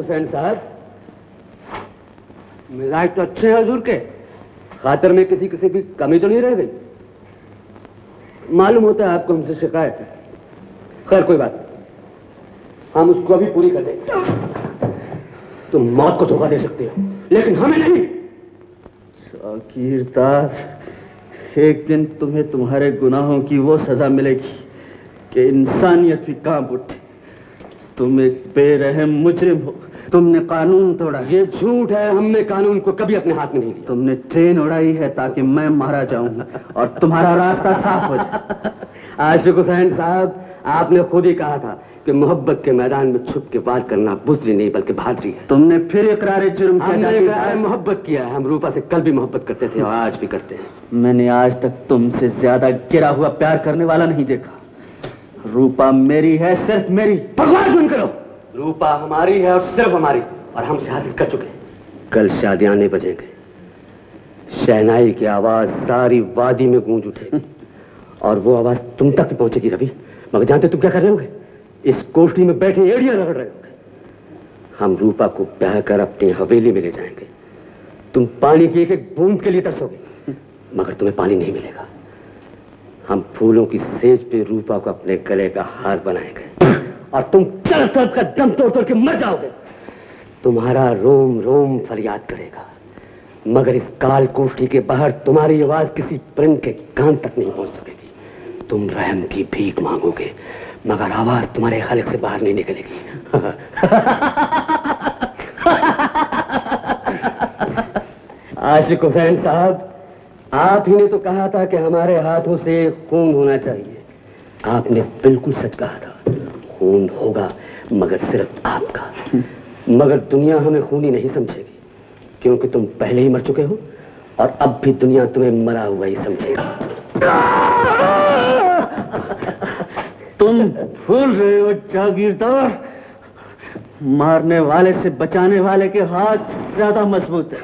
हुसैन साहब, मिजाज तो अच्छे हैं हुजूर के, खातिर में किसी किसी की कमी तो नहीं रह गई। मालूम होता है आपको हमसे शिकायत है। खैर कोई बात नहीं, हम उसको अभी पूरी कर देंगे। तुम मौत को धोखा दे सकते हो लेकिन हमें नहीं। जागीरदार, एक दिन तुम्हें तुम्हारे गुनाहों की वो सजा मिलेगी कि इंसानियत भी कांप उठे। तुम एक बेरहम मुजरिम हो, तुमने कानून तोड़ा। ये झूठ है, हमने कानून को कभी अपने हाथ में नहीं लिया। तुमने ट्रेन उड़ाई है ताकि मैं मारा जाऊं और तुम्हारा रास्ता साफ हो जाए। आशिक हुसैन साहब, आपने खुद ही कहा था कि मोहब्बत के मैदान में छुप के वार करना बुज़दिली नहीं बल्कि बहादुरी है। तुमने फिर इकरार जुर्म किया। हमने मोहब्बत किया है। हम रूपा से कल भी मोहब्बत करते थे और आज भी करते हैं। मैंने आज तक तुमसे ज्यादा गिरा हुआ प्यार करने वाला नहीं देखा। रूपा मेरी है, सिर्फ मेरी। बकवास बंद करो। रूपा हमारी है और सिर्फ हमारी, और हमसे हासिल कर चुके। कल शादियां नहीं बजेंगे, शहनाई की आवाज सारी वादी में गूंज उठेगी और वो आवाज तुम तक भी पहुंचेगी रवि। मगर जानते तुम क्या कर रहे होगे? इस कोठरी में बैठे एड़ियां रगड़ रहे होगे। हम रूपा को ब्याह कर अपनी हवेली में ले जाएंगे। तुम पानी की एक एक बूंद के लिए तरसोगे मगर तुम्हें पानी नहीं मिलेगा। हम फूलों की सेज पे रूपा को अपने गले का हार बनाएंगे और तुम तड़प तड़प का दम तोड़ तोड़ के मर जाओगे। तुम्हारा रोम रोम फरियाद करेगा मगर इस काल कोठरी के बाहर तुम्हारी आवाज किसी परिंद के कान तक नहीं पहुंच सकेगी। तुम रहम की भीख मांगोगे मगर आवाज तुम्हारे खालिक से बाहर नहीं निकलेगी। आशिक हुसैन साहब, आप ही ने तो कहा था कि हमारे हाथों से खून होना चाहिए। आपने बिल्कुल सच कहा था। खून होगा मगर सिर्फ आपका। मगर दुनिया हमें खूनी नहीं समझेगी क्योंकि तुम पहले ही मर चुके हो और अब भी दुनिया तुम्हें मरा हुआ ही समझेगा। तुम भूल रहे हो जागीरदार, मारने वाले से बचाने वाले के हाथ ज्यादा मजबूत है।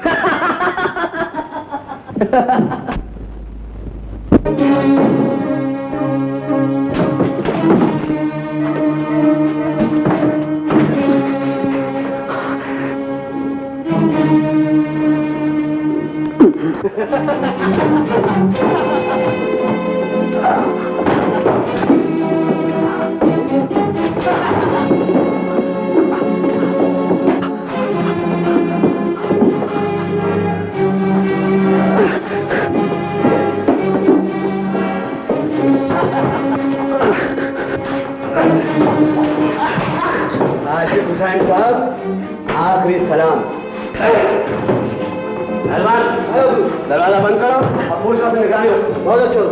आशिक हुसैन साहब, आखिरी सलाम। दरवाजा बंद करो और फूल का से निगरानी हो। बहुत अच्छा।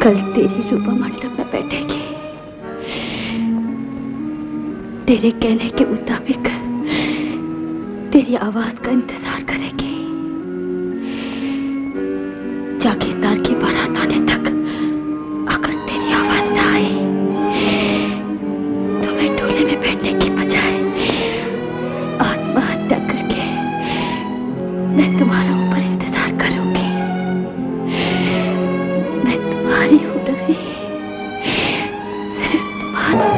कल तेरी रूपा मंडप में बैठेगी। तेरे कहने के मुताबिक तेरी आवाज का इंतजार करेगी। जागीरदार की बारात आने तक अगर तेरी आवाज ना आई तो मैं डोले में बैठने की बजाय आत्महत्या करके मैं तुम्हारा ऊपर इंतजार करूंगी। मैं तुम्हारी हूं रवि, सिर्फ तुम्हारी।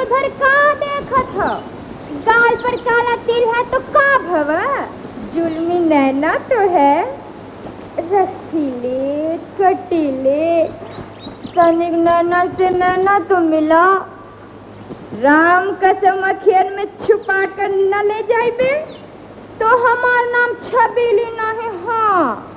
उधर का देखत हो? गाल पर काला तिल है तो का भव? जुल्मी नैना तो है, रसीले कटीले, तनिक नैना से नैना तो मिला। राम कसम अखियन में छुपा कर न ले जाइबे तो हमार नाम छबीली नहीं। हाँ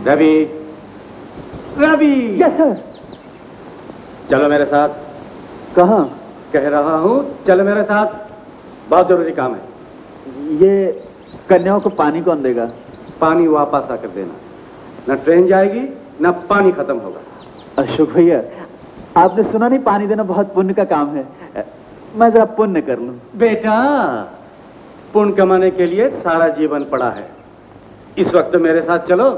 रवि, रवि। Yes sir. चलो मेरे साथ। कहाँ? कह रहा हूँ चलो मेरे साथ, बहुत जरूरी काम है। ये कन्याओं को पानी कौन देगा? पानी वापस आकर देना, न ट्रेन जाएगी न पानी खत्म होगा। अशोक भैया, आपने सुना नहीं, पानी देना बहुत पुण्य का काम है। मैं जरा पुण्य कर लूं। बेटा, पुण्य कमाने के लिए सारा जीवन पड़ा है। इस वक्त मेरे साथ चलो।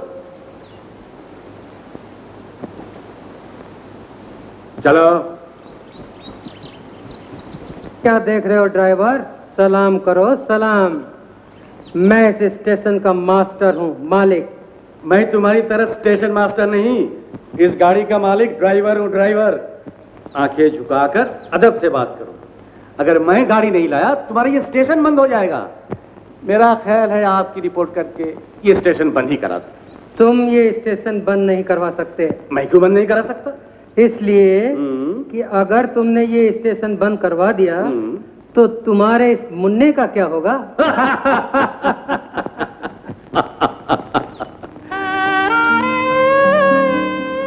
चलो। क्या देख रहे हो ड्राइवर? सलाम करो सलाम। मैं इस स्टेशन का मास्टर हूँ, मालिक। मैं तुम्हारी तरह स्टेशन मास्टर नहीं, इस गाड़ी का मालिक ड्राइवर हूँ, ड्राइवर। आंखें झुकाकर अदब से बात करो। अगर मैं गाड़ी नहीं लाया तुम्हारा ये स्टेशन बंद हो जाएगा। मेरा ख्याल है आपकी रिपोर्ट करके ये स्टेशन बंद ही करा दो। तुम ये स्टेशन बंद नहीं करवा सकते। मैं क्यों बंद नहीं करा सकता? इसलिए कि अगर तुमने ये स्टेशन बंद करवा दिया तो तुम्हारे इस मुन्ने का क्या होगा?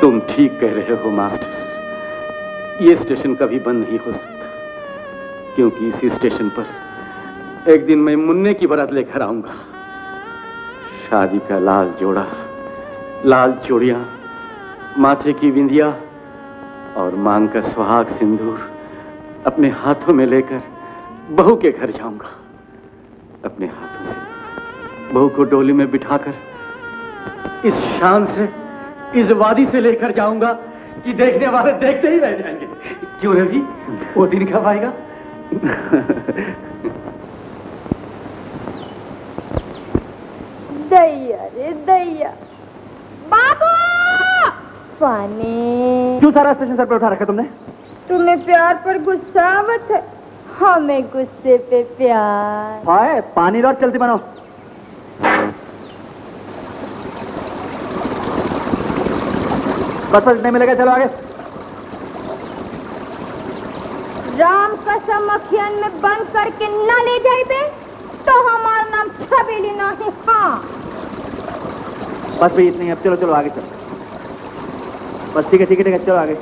तुम ठीक कह रहे हो मास्टर, ये स्टेशन कभी बंद नहीं हो सकता, क्योंकि इसी स्टेशन पर एक दिन मैं मुन्ने की बारात लेकर आऊंगा। शादी का लाल जोड़ा, लाल चूड़ियां, माथे की बिंदिया और मांग का सुहाग सिंदूर अपने हाथों में लेकर बहू के घर जाऊंगा। अपने हाथों से बहू को डोली में बिठाकर इस शान से, इस वादी से लेकर जाऊंगा कि देखने वाले देखते ही रह जाएंगे। क्यों रवि, वो दिन कब आएगा? दैया रे दैया। बाबू, पानी। क्यों सारा स्टेशन सर पे उठा रखा तुमने? तुम्हें प्यार पर गुस्सा आवत है, हमें गुस्से पे प्यार। हाय, पानी लो, चलती बनो। बस नहीं मिलेगा, चलो आगे। राम कसम अखियन में बंद करके न ले जाइबे तो हमारा नाम छबीली नहीं। हाँ बस भी इतनी, अब चलो चलो आगे चलो। बस ठीक है ठीक है ठीक है, चलो आगे।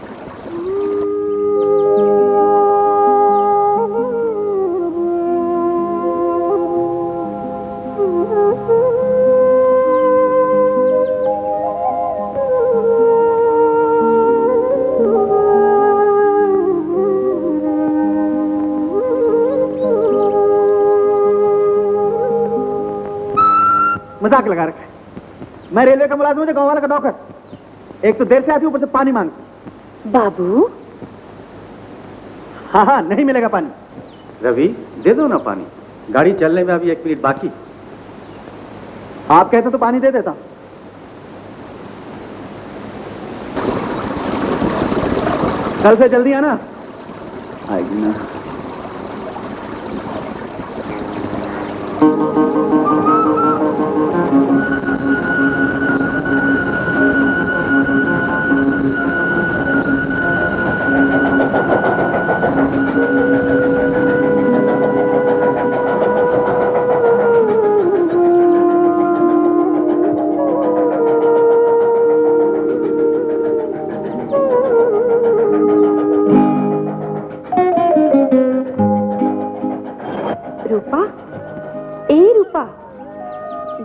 मजाक लगा रखा है। मैं रेलवे का मुलाजिम हूं, गांव वाला का नौकर। एक तो देर से आती, ऊपर से पानी मांग। बाबू, हाँ हाँ, नहीं मिलेगा पानी। रवि, दे दो ना पानी, गाड़ी चलने में अभी 1 मिनट बाकी। आप कहते तो पानी दे देता। कल से जल्दी आना। आएगी ना।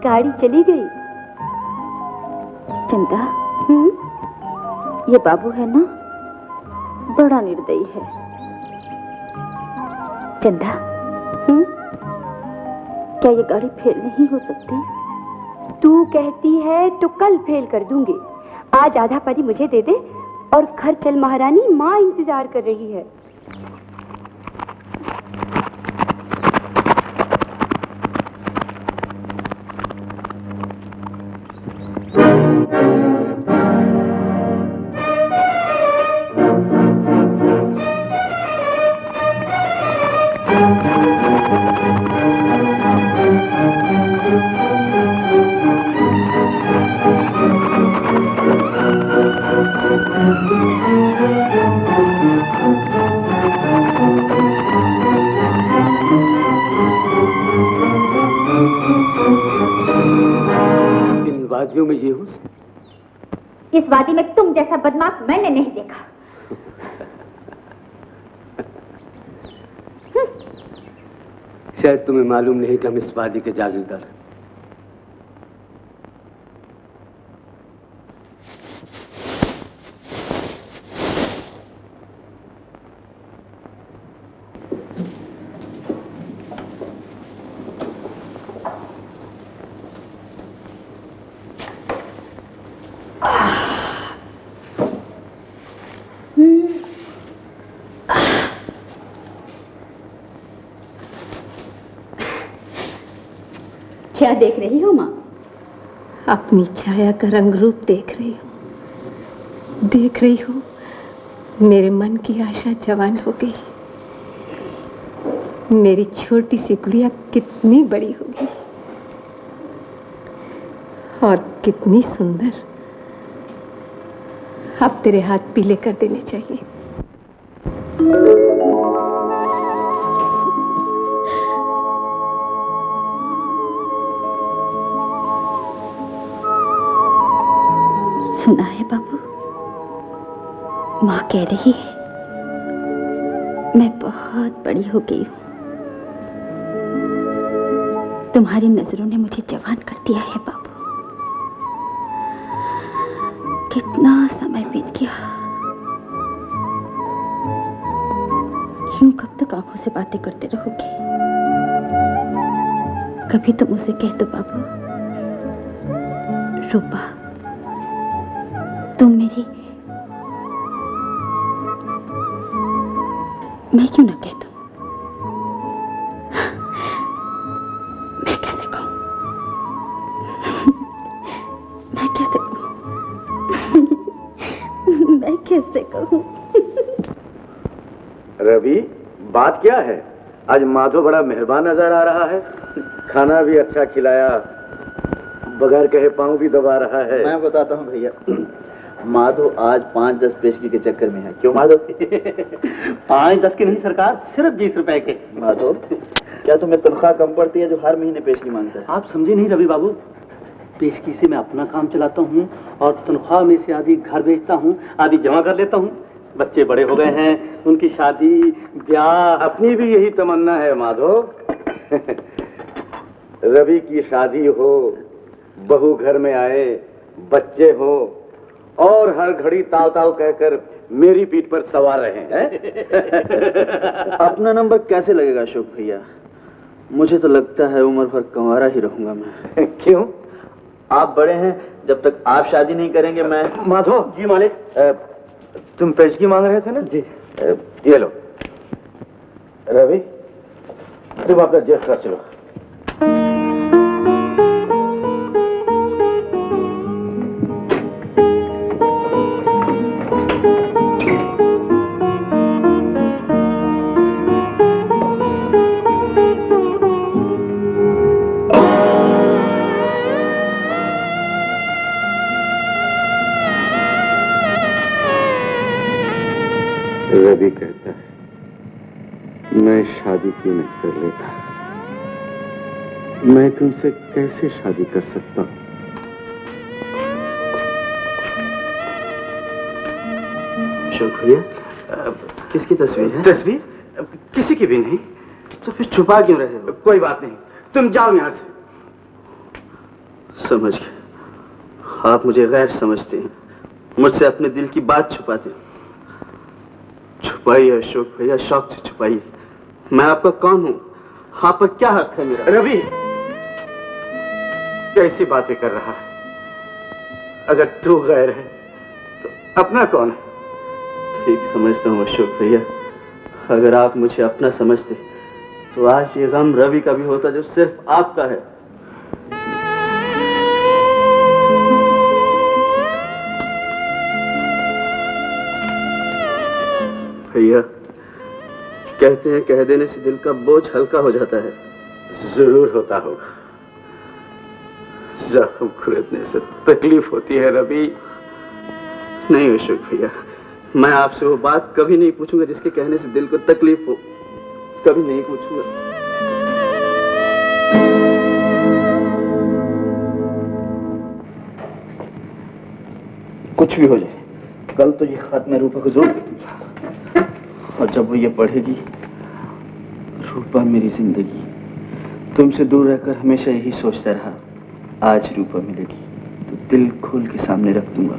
गाड़ी चली गई। चंदा, ये बाबू है ना, बड़ा निर्दयी है। चंदा, क्या ये गाड़ी फेल नहीं हो सकती? तू कहती है तो कल फेल कर दूंगी। आज आधा परी मुझे दे दे और घर चल महारानी, माँ इंतजार कर रही है। वादियों में ये हुस्न, इस वादी में तुम जैसा बदमाश मैंने नहीं देखा। शायद तुम्हें मालूम नहीं कि हम इस वादी के जागीरदार हैं। क्या देख रही हो माँ? अपनी छाया का रंग रूप देख रही हूँ। देख रही हूँ मेरे मन की आशा जवान हो गई। मेरी छोटी सी गुड़िया कितनी बड़ी होगी और कितनी सुंदर। अब तेरे हाथ पीले कर देने चाहिए। सुना है बाबू, माँ कह रही है मैं बहुत बड़ी हो गई हूँ। तुम्हारी नजरों ने मुझे जवान कर दिया है बाबू। कितना समय बीत गया। यूं कब तक आंखों से बातें करते रहोगे? कभी तुम उसे कह दो बाबू, रूपा तुम मेरी। मैं क्यों ना कह दूं? मैं कैसे कहूं? मैं कैसे कहूं? मैं कैसे कहूं? रवि, बात क्या है? आज माधव बड़ा मेहरबान नजर आ रहा है। खाना भी अच्छा खिलाया, बगैर कहे पाँव भी दबा रहा है। मैं बताता हूँ भैया, माधव आज 5-10 पेशगी के चक्कर में है। क्यों माधव? 5-10 के नहीं सरकार, सिर्फ 20 रुपए के। माधव, क्या तुम्हें तनख्वाह कम पड़ती है जो हर महीने पेशगी मांगता है? आप समझे नहीं रवि बाबू, पेशगी से मैं अपना काम चलाता हूँ और तनख्वाह में से आधी घर बेचता हूँ, आधी जमा कर लेता हूँ। बच्चे बड़े हो गए हैं, उनकी शादी ब्याह। अपनी भी यही तमन्ना है माधव। रवि की शादी हो, बहू घर में आए, बच्चे हो और हर घड़ी ताव ताव कहकर मेरी पीठ पर सवार रहे हैं। अपना नंबर कैसे लगेगा अशोक भैया? मुझे तो लगता है उम्र भर कंवारा ही रहूंगा मैं। क्यों? आप बड़े हैं, जब तक आप शादी नहीं करेंगे मैं। माधव जी मालिक, तुम पेशगी मांग रहे थे ना? जी। ये लो। रवि, तुम अपना जेब खर्च लो। रवि कहता है मैं शादी क्यों नहीं कर लेता? मैं तुमसे कैसे शादी कर सकता हूं? अशोक भैया, किसकी तस्वीर है? तस्वीर? किसी की भी नहीं। तो फिर छुपा क्यों रहे हो? कोई बात नहीं, तुम जाओ यहां से। समझ गए, आप मुझे गैर समझते हैं, मुझसे अपने दिल की बात छुपाते हैं। छुपाइए अशोक भैया, शौक से छुपाइए। मैं आपका कौन हूं? आप पर क्या हक है मेरा? रवि, कैसी बातें कर रहा है? अगर तू गैर है तो अपना कौन है? ठीक समझता हूँ अशोक भैया। अगर आप मुझे अपना समझते तो आज ये गम रवि का भी होता जो सिर्फ आपका है। भैया, कहते हैं कह देने से दिल का बोझ हल्का हो जाता है। जरूर होता होगा। जख्म खुरदने से तकलीफ होती है रवि। नहीं अशोक भैया, मैं आपसे वो बात कभी नहीं पूछूंगा जिसके कहने से दिल को तकलीफ हो। कभी नहीं पूछूंगा। कुछ भी हो जाए, कल तो ये खत मैं रूपा को जरूर दूंगा। और जब वो ये पढ़ेगी, रूपा मेरी जिंदगी, तुमसे दूर रहकर हमेशा यही सोचता रहा, आज रूपा मिलेगी तो दिल खोल के सामने रख दूंगा,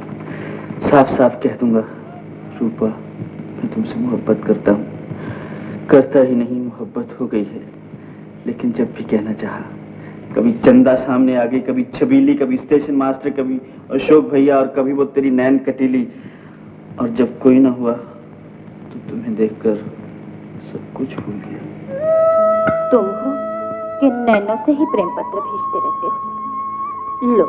साफ साफ कह दूंगा, रूपा मैं तुमसे मोहब्बत करता हूँ। करता ही नहीं, मोहब्बत हो गई है। लेकिन जब भी कहना चाहा, कभी चंदा सामने आ गई, कभी छबीली, कभी स्टेशन मास्टर, कभी अशोक भैया, और कभी वो तेरी नैन कटीली। और जब कोई ना हुआ तो तुम्हें देखकर सब कुछ भूल गया। तुम हो कि नैनों से ही प्रेम पत्र भेजते रहते हो। लो,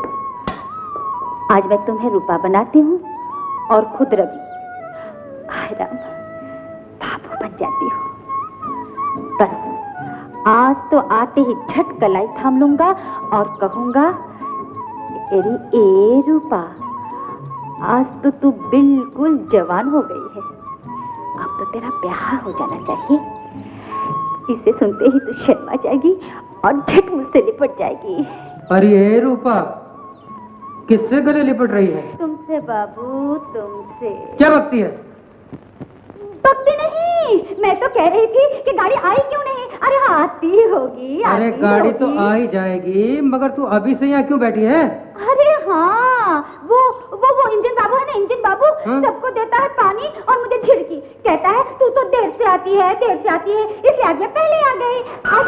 आज मैं तुम्हें रूपा बनाती हूँ और खुद रवि, हाय राम, बाबू बन जाती हूँ। बस आज तो आते ही झट कलाई थाम लूंगा और कहूंगा, अरे ए रूपा, आज तो तू बिल्कुल जवान हो गई है, अब तो तेरा ब्याह हो जाना चाहिए। इसे सुनते ही तू शर्मा जाएगी और झट मुझसे लिपट जाएगी। अरे रूपा, किससे गले लिपट रही है? तुमसे बाबू, तुमसे। क्या बकती है? बकती नहीं, मैं तो कह रही थी कि गाड़ी आई क्यों नहीं। अरे आती होगी। अरे गाड़ी तो आ ही जाएगी, मगर तू अभी से यहाँ क्यों बैठी है? अरे हाँ, वो इंजन बाबू है ना, इंजन बाबू सबको देता है पानी और मुझे झिड़की, कहता है तू तो देर से आती है, इसलिए आज मैं पहले आ गई। आज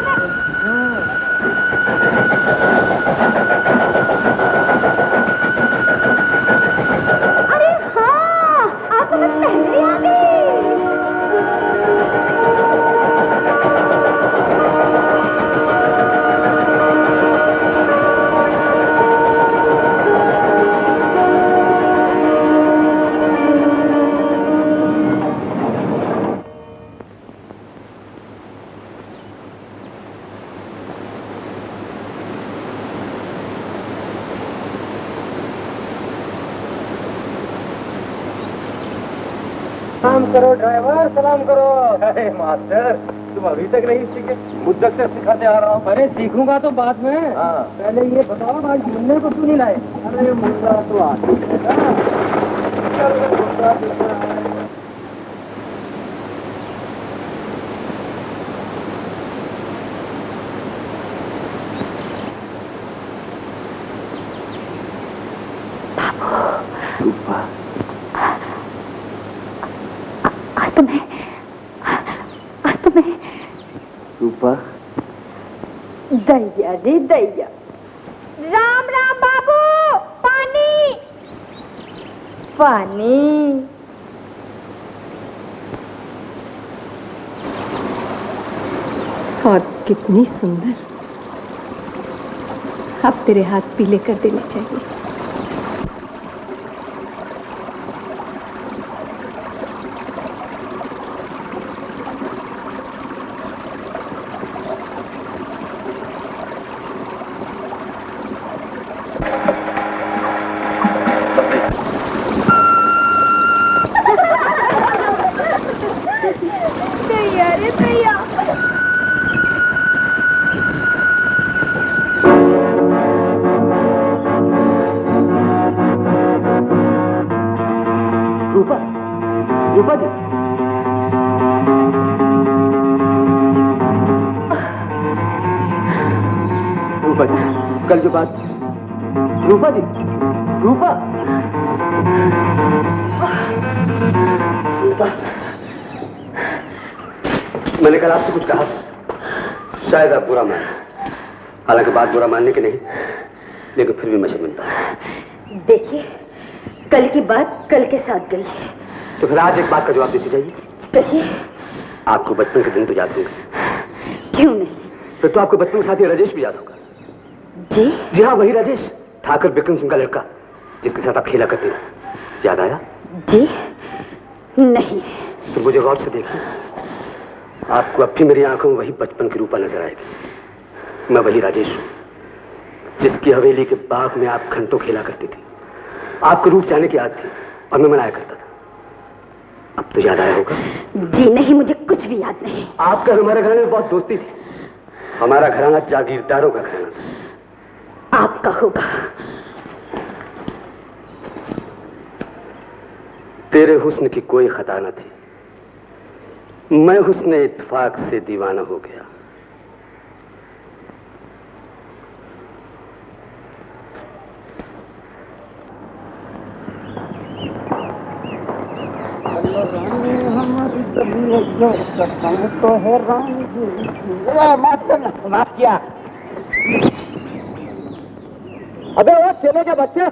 अरे हाँ, आज तो मैं पहले आ गई। सलाम करो ड्राइवर, सलाम करो। अरे मास्टर, तुम अभी तक नहीं सीखे? मुद्दत से सिखाते आ रहा हूँ। अरे सीखूंगा तो बाद में। हाँ। पहले ये बताओ, आज मुन्ने को क्यों नहीं लाए? अरे मुन्ना तो आती रूपा, दैया रे दैया। राम राम बाबू, पानी पानी। और कितनी सुंदर, अब तेरे हाथ पीले कर देने चाहिए। रूपा जी, रूपा जी, कल जो बात, रूपा जी, रूपा, रूपा, मैंने कल आपसे कुछ कहा, शायद आप बुरा माने, हालांकि बात बुरा मानने की नहीं, लेकिन फिर भी मैं शर्मिंदा हूं। देखिए, कल की बात कल के साथ गई। तो फिर आज एक बात का जवाब देती जाइए। कहिए। आपको बचपन के दिन तो याद होंगे? क्यों नहीं? फिर तो आपको बचपन के साथी राजेश भी याद होगा। जी? जी हाँ, वही राजेश, ठाकर बिक्रम सिंह का लड़का, जिसके साथ आप खेला करते थे। याद आया? जी नहीं। फिर मुझे गौर से देखिए, आपको अब भी मेरी आंखों में वही बचपन की रूपा नजर आएगी। मैं वही राजेश हूं, जिसकी हवेली के बाग में आप घंटों खेला करती थी। आपको रूप जाने की याद थी और मैं मनाया करता था। अब तो याद आया होगा? जी नहीं, मुझे कुछ भी याद नहीं। आपका हमारे घराने में बहुत दोस्ती थी। हमारा घराना जागीरदारों का घराना था। आपका होगा। तेरे हुस्न की कोई खता न थी, मैं हुस्न इत्तेफाक से दीवाना हो गया। तो है रानी जी। माफ किया। अबे वो चले के बच्चे,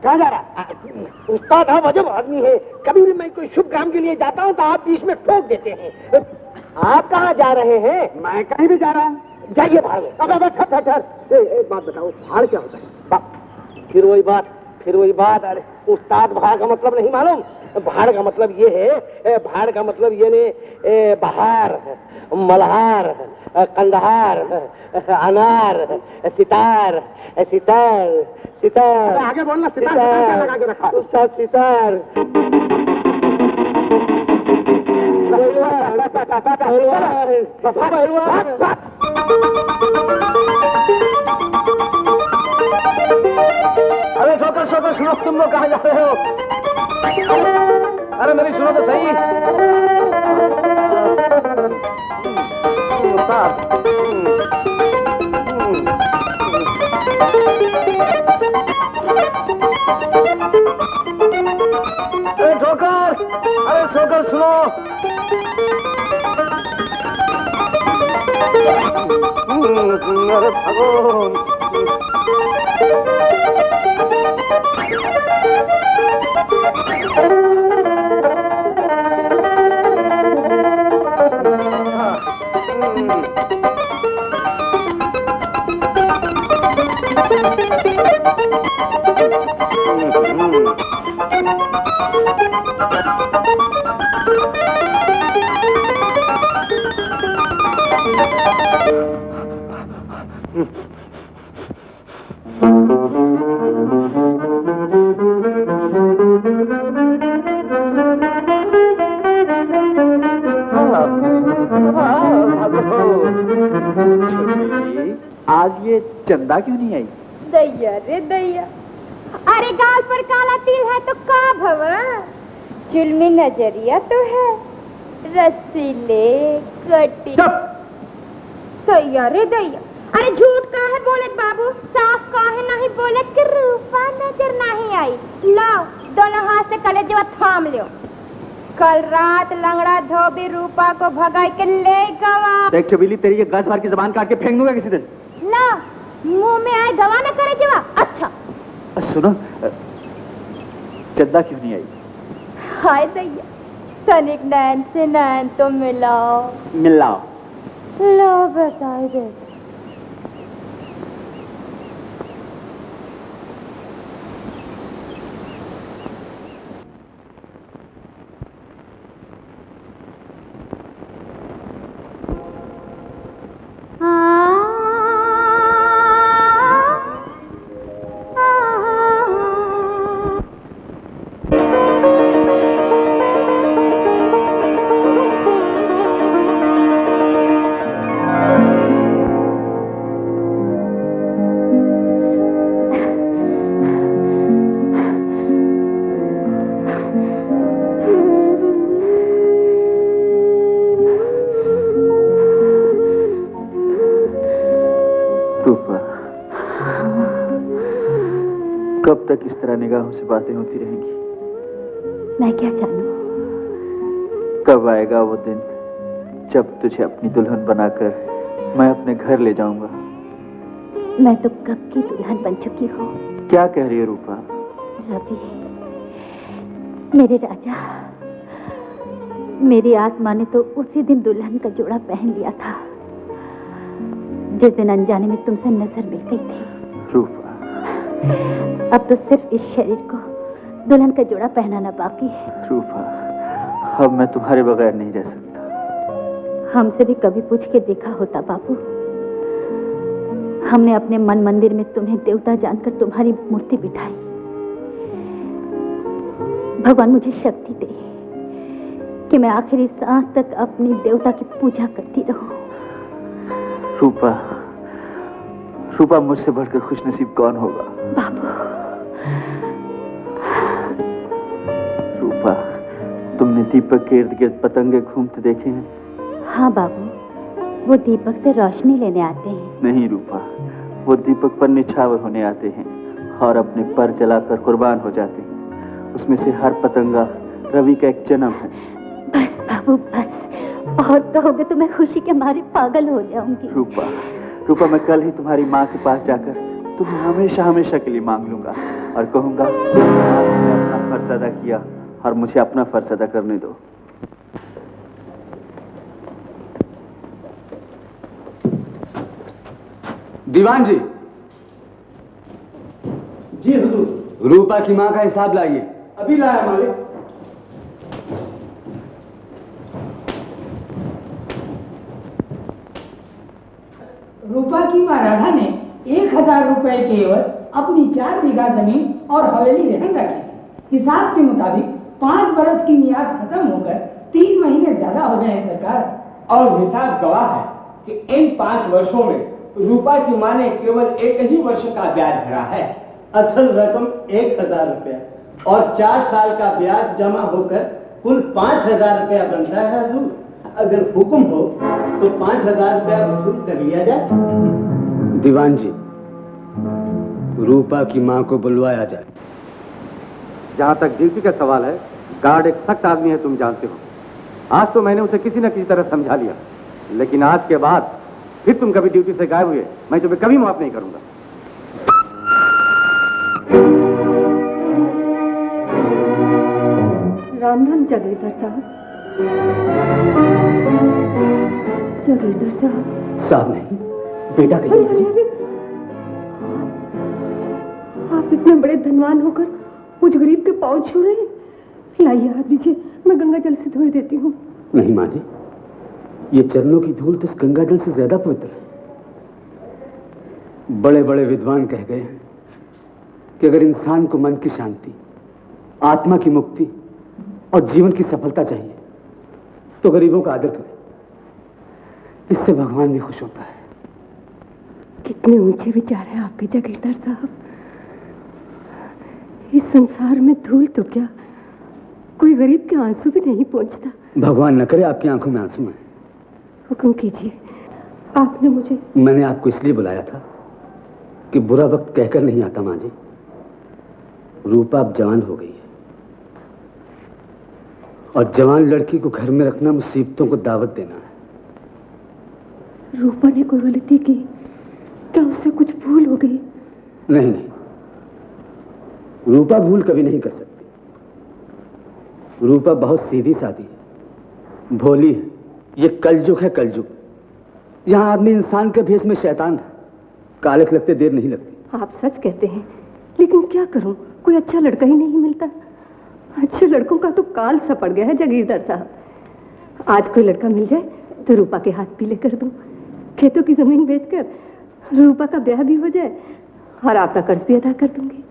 कहाँ जा रहा? उस्ताद हम अजब आदमी है, कभी भी मैं कोई शुभ काम के लिए जाता हूँ तो आप बीच में ठोक देते हैं। आप कहाँ जा रहे हैं? मैं कहीं भी जा रहा हूँ। जाइए भाड़ में। अब ठहर। एक बात बताओ, भाड़ क्या होता है? फिर वही बात। अरे उस्ताद, भाड़ का मतलब नहीं मालूम? भाड़ का मतलब ये है, भाड़ का मतलब ये ने बहार, मल्हार, कंदहार, अनार, सितार, आगे बोलना। सितार लगा के रखा। उस्ताद सितार। अरे ठोकर सुनो, तुम लोग कहाँ जा रहे हो? अरे मेरी सुनो तो सही। अरे ठोकर, अरे ठोकर सुनो। अरे भगवान। आज ये चंदा क्यों नहीं आई? दैया रे दैया, अरे गाल पर काला तिल है तो का भवा, जुल्मी नजरिया तो है, रसीले कटी। दैया रे दैया, अरे झूठ का है बोले बाबू, साफ का है नहीं बोले कि रूपा नजर नहीं आई। लाओ दोनों हाथ से कलेजवा थाम लो। कल रात लंगड़ा धोबी रूपा को भगाई के ले गवा। देख चबीली, तेरी ये गस मार की जबान काट के फेंक दूंगा किसी दिन। ला मुंह में आए गवा न करे जवा। अच्छा सुनो, चंदा क्यों नहीं आई? हाय दैया, तनिक नैन से नैन तो मिलाओ। मिलाओ। लो बताए दे। कब तक इस तरह निगाहों से बातें होती रहेंगी? मैं क्या जानूं? कब आएगा वो दिन जब तुझे अपनी दुल्हन बनाकर मैं अपने घर ले जाऊंगा? मैं तो कब की दुल्हन बन चुकी हूँ। क्या कह रही है रूपा? रवि, मेरे राजा, मेरी आत्मा ने तो उसी दिन दुल्हन का जोड़ा पहन लिया था जिस दिन अनजाने में तुमसे नजर मिल गई थी। रूपा, अब तो सिर्फ इस शरीर को दुल्हन का जोड़ा पहनाना बाकी है। रूपा, अब मैं तुम्हारे बगैर नहीं रह सकता। हमसे भी कभी पूछ के देखा होता बाबू। हमने अपने मन मंदिर में तुम्हें देवता जानकर तुम्हारी मूर्ति बिठाई। भगवान मुझे शक्ति दे कि मैं आखिरी सांस तक अपनी देवता की पूजा करती रहूं। रूपा, रूपा, मुझसे बढ़कर खुशनसीब कौन होगा? बाबू, रूपा, तुमने दीपक के इर्द गिर्द पतंगे घूमते देखे हैं? हाँ बाबू, वो दीपक से रोशनी लेने आते हैं। नहीं रूपा, वो दीपक पर निछावर होने आते हैं और अपने पर जलाकर कुर्बान हो जाते हैं। उसमें से हर पतंगा रवि का एक जन्म है। बस बाबू बस, और कहोगे तो मैं खुशी के मारे पागल हो जाऊंगी। रूपा, रूपा, मैं कल ही तुम्हारी माँ के पास जाकर तुम्हें हमेशा हमेशा के लिए मांग लूंगा और कहूंगा आपने अपना फर्ज अदा किया और मुझे अपना फर्ज अदा करने दो। दीवान जी। जी हुजूर। रूपा की माँ का हिसाब लाइए। अभी लाया मालिक। रूपा की माँ राधा ने 1000 रुपए के एवज अपनी 4 बीघा जमीन और हवेली रहन रखी। हिसाब के मुताबिक 5 बरस की मियाद खत्म होकर 3 महीने ज्यादा हो गए हैं सरकार। और हिसाब गवाह है कि इन 5 वर्षों में रूपा की माँ ने केवल 1 ही वर्ष का ब्याज भरा है। असल रकम 1000 रुपया और 4 साल का ब्याज जमा होकर कुल 5000 रुपया बनता है हुजूर। अगर हुक्म हो तो 5000 रुपया वसूल कर लिया जाए। दीवान जी, रूपा की माँ को बुलवाया जाए। जहाँ तक ड्यूटी का सवाल है, गार्ड एक सख्त आदमी है, तुम जानते हो। आज तो मैंने उसे किसी न किसी तरह समझा लिया, लेकिन आज के बाद फिर तुम कभी ड्यूटी से गायब हुए, मैं तुम्हें कभी माफ नहीं करूंगा। राम राम जागीरदार साहब। जागीरदार साहब। साहब नहीं, बेटा कहिए। आप इतने बड़े धनवान होकर मुझ गरीब के पांव छू रहे हैं। लाइए हाथ दीजिए, मैं गंगा जल से धोए देती हूँ। नहीं माँ जी, ये चरणों की धूल तो इस गंगा जल से ज्यादा पवित्र है। बड़े बड़े विद्वान कह गए हैं कि अगर इंसान को मन की शांति, आत्मा की मुक्ति और जीवन की सफलता चाहिए तो गरीबों का आदर करे। इससे भगवान भी खुश होता है। कितने ऊंचे विचार हैं आपके जागीरदार साहब। इस संसार में धूल तो क्या, कोई गरीब के आंसू भी नहीं पहुंचता। भगवान न करे आपकी आंखों में आंसू हैं। हुक्म कीजिए। आपने मुझे। मैंने आपको इसलिए बुलाया था कि बुरा वक्त कहकर नहीं आता माँ जी। रूपा अब जवान हो गई है और जवान लड़की को घर में रखना मुसीबतों को दावत देना है। रूपा ने कोई गलती की? क्या उससे कुछ भूल हो गई? नहीं नहीं, रूपा भूल कभी नहीं कर सकती। रूपा बहुत सीधी सादी है, भोली है। ये कलयुग है, कलयुग। यहाँ आदमी इंसान के भेष में शैतान है। कालख लगते देर नहीं लगती। आप सच कहते हैं, लेकिन क्या करूं, कोई अच्छा लड़का ही नहीं मिलता। अच्छे लड़कों का तो काल सा पड़ गया है जागीरदार साहब। आज कोई लड़का मिल जाए तो रूपा के हाथ पीले कर दूं, खेतों की जमीन बेचकर रूपा का ब्याह भी हो जाए और आपका कर्ज भी अदा कर दूंगी।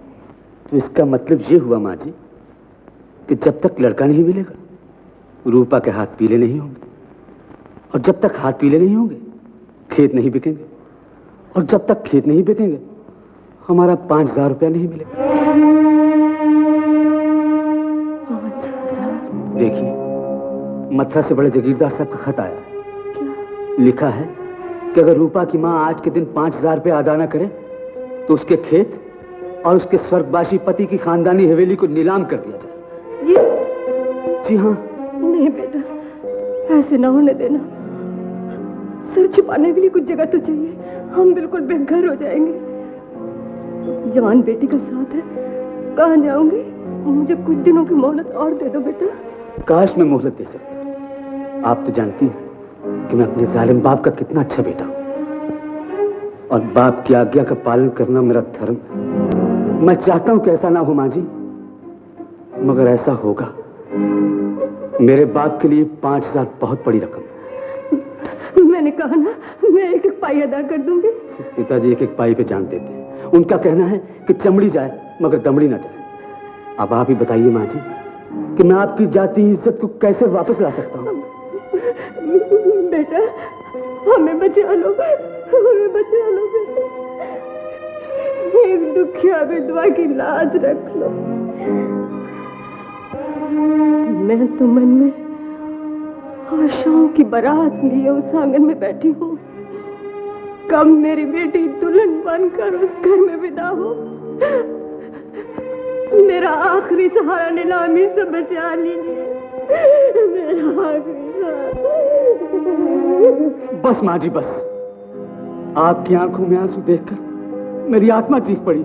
तो इसका मतलब ये हुआ माँ जी कि जब तक लड़का नहीं मिलेगा रूपा के हाथ पीले नहीं होंगे, और जब तक हाथ पीले नहीं होंगे खेत नहीं बिकेंगे, और जब तक खेत नहीं बिकेंगे हमारा 5000 रुपया नहीं मिलेगा। 5000? देखिए, मथुरा से बड़े जागीरदार साहब का खत आया है। लिखा है कि अगर रूपा की माँ आज के दिन 5000 रुपया अदा न करे तो उसके खेत और उसके स्वर्गवासी पति की खानदानी हवेली को नीलाम कर दिया जाए। जी हाँ। नहीं बेटा, ऐसे ना होने देना। सिर छुपाने के लिए कुछ जगह तो चाहिए। हम बिल्कुल बेघर हो जाएंगे। जवान बेटी का साथ है, कहाँ जाऊंगी? मुझे कुछ दिनों की मोहलत और दे दो बेटा। काश मैं मोहलत दे सकता। आप तो जानती हैं कि मैं अपने जालिम बाप का कितना अच्छा बेटा हूं, और बाप की आज्ञा का पालन करना मेरा धर्म। मैं चाहता हूं कि ऐसा ना हो मां जी, मगर ऐसा होगा। मेरे बाप के लिए 5,000 बहुत बड़ी रकम। मैंने कहा ना, मैं एक एक पाई अदा कर दूंगी। पिताजी एक एक पाई पे जान देते हैं। उनका कहना है कि चमड़ी जाए मगर दमड़ी ना जाए। अब आप ही बताइए मां जी कि मैं आपकी जाति इज्जत को कैसे वापस ला सकता हूं? बेटा, हमें बचा लो, हमें बचा लो बेटा। एक दुखिया विधवा की लाज रख लो। मैं तो मन में आशाओं की बारात लिए उस आंगन में बैठी हूँ। कब मेरी बेटी दुल्हन बनकर उस घर में विदा हो। मेरा आखिरी सहारा नीलामी से बचा लीजिए, मेरा आखिरी सहारा। बस मां जी बस। आपकी आंखों में आंसू देखकर मेरी आत्मा चीख पड़ी।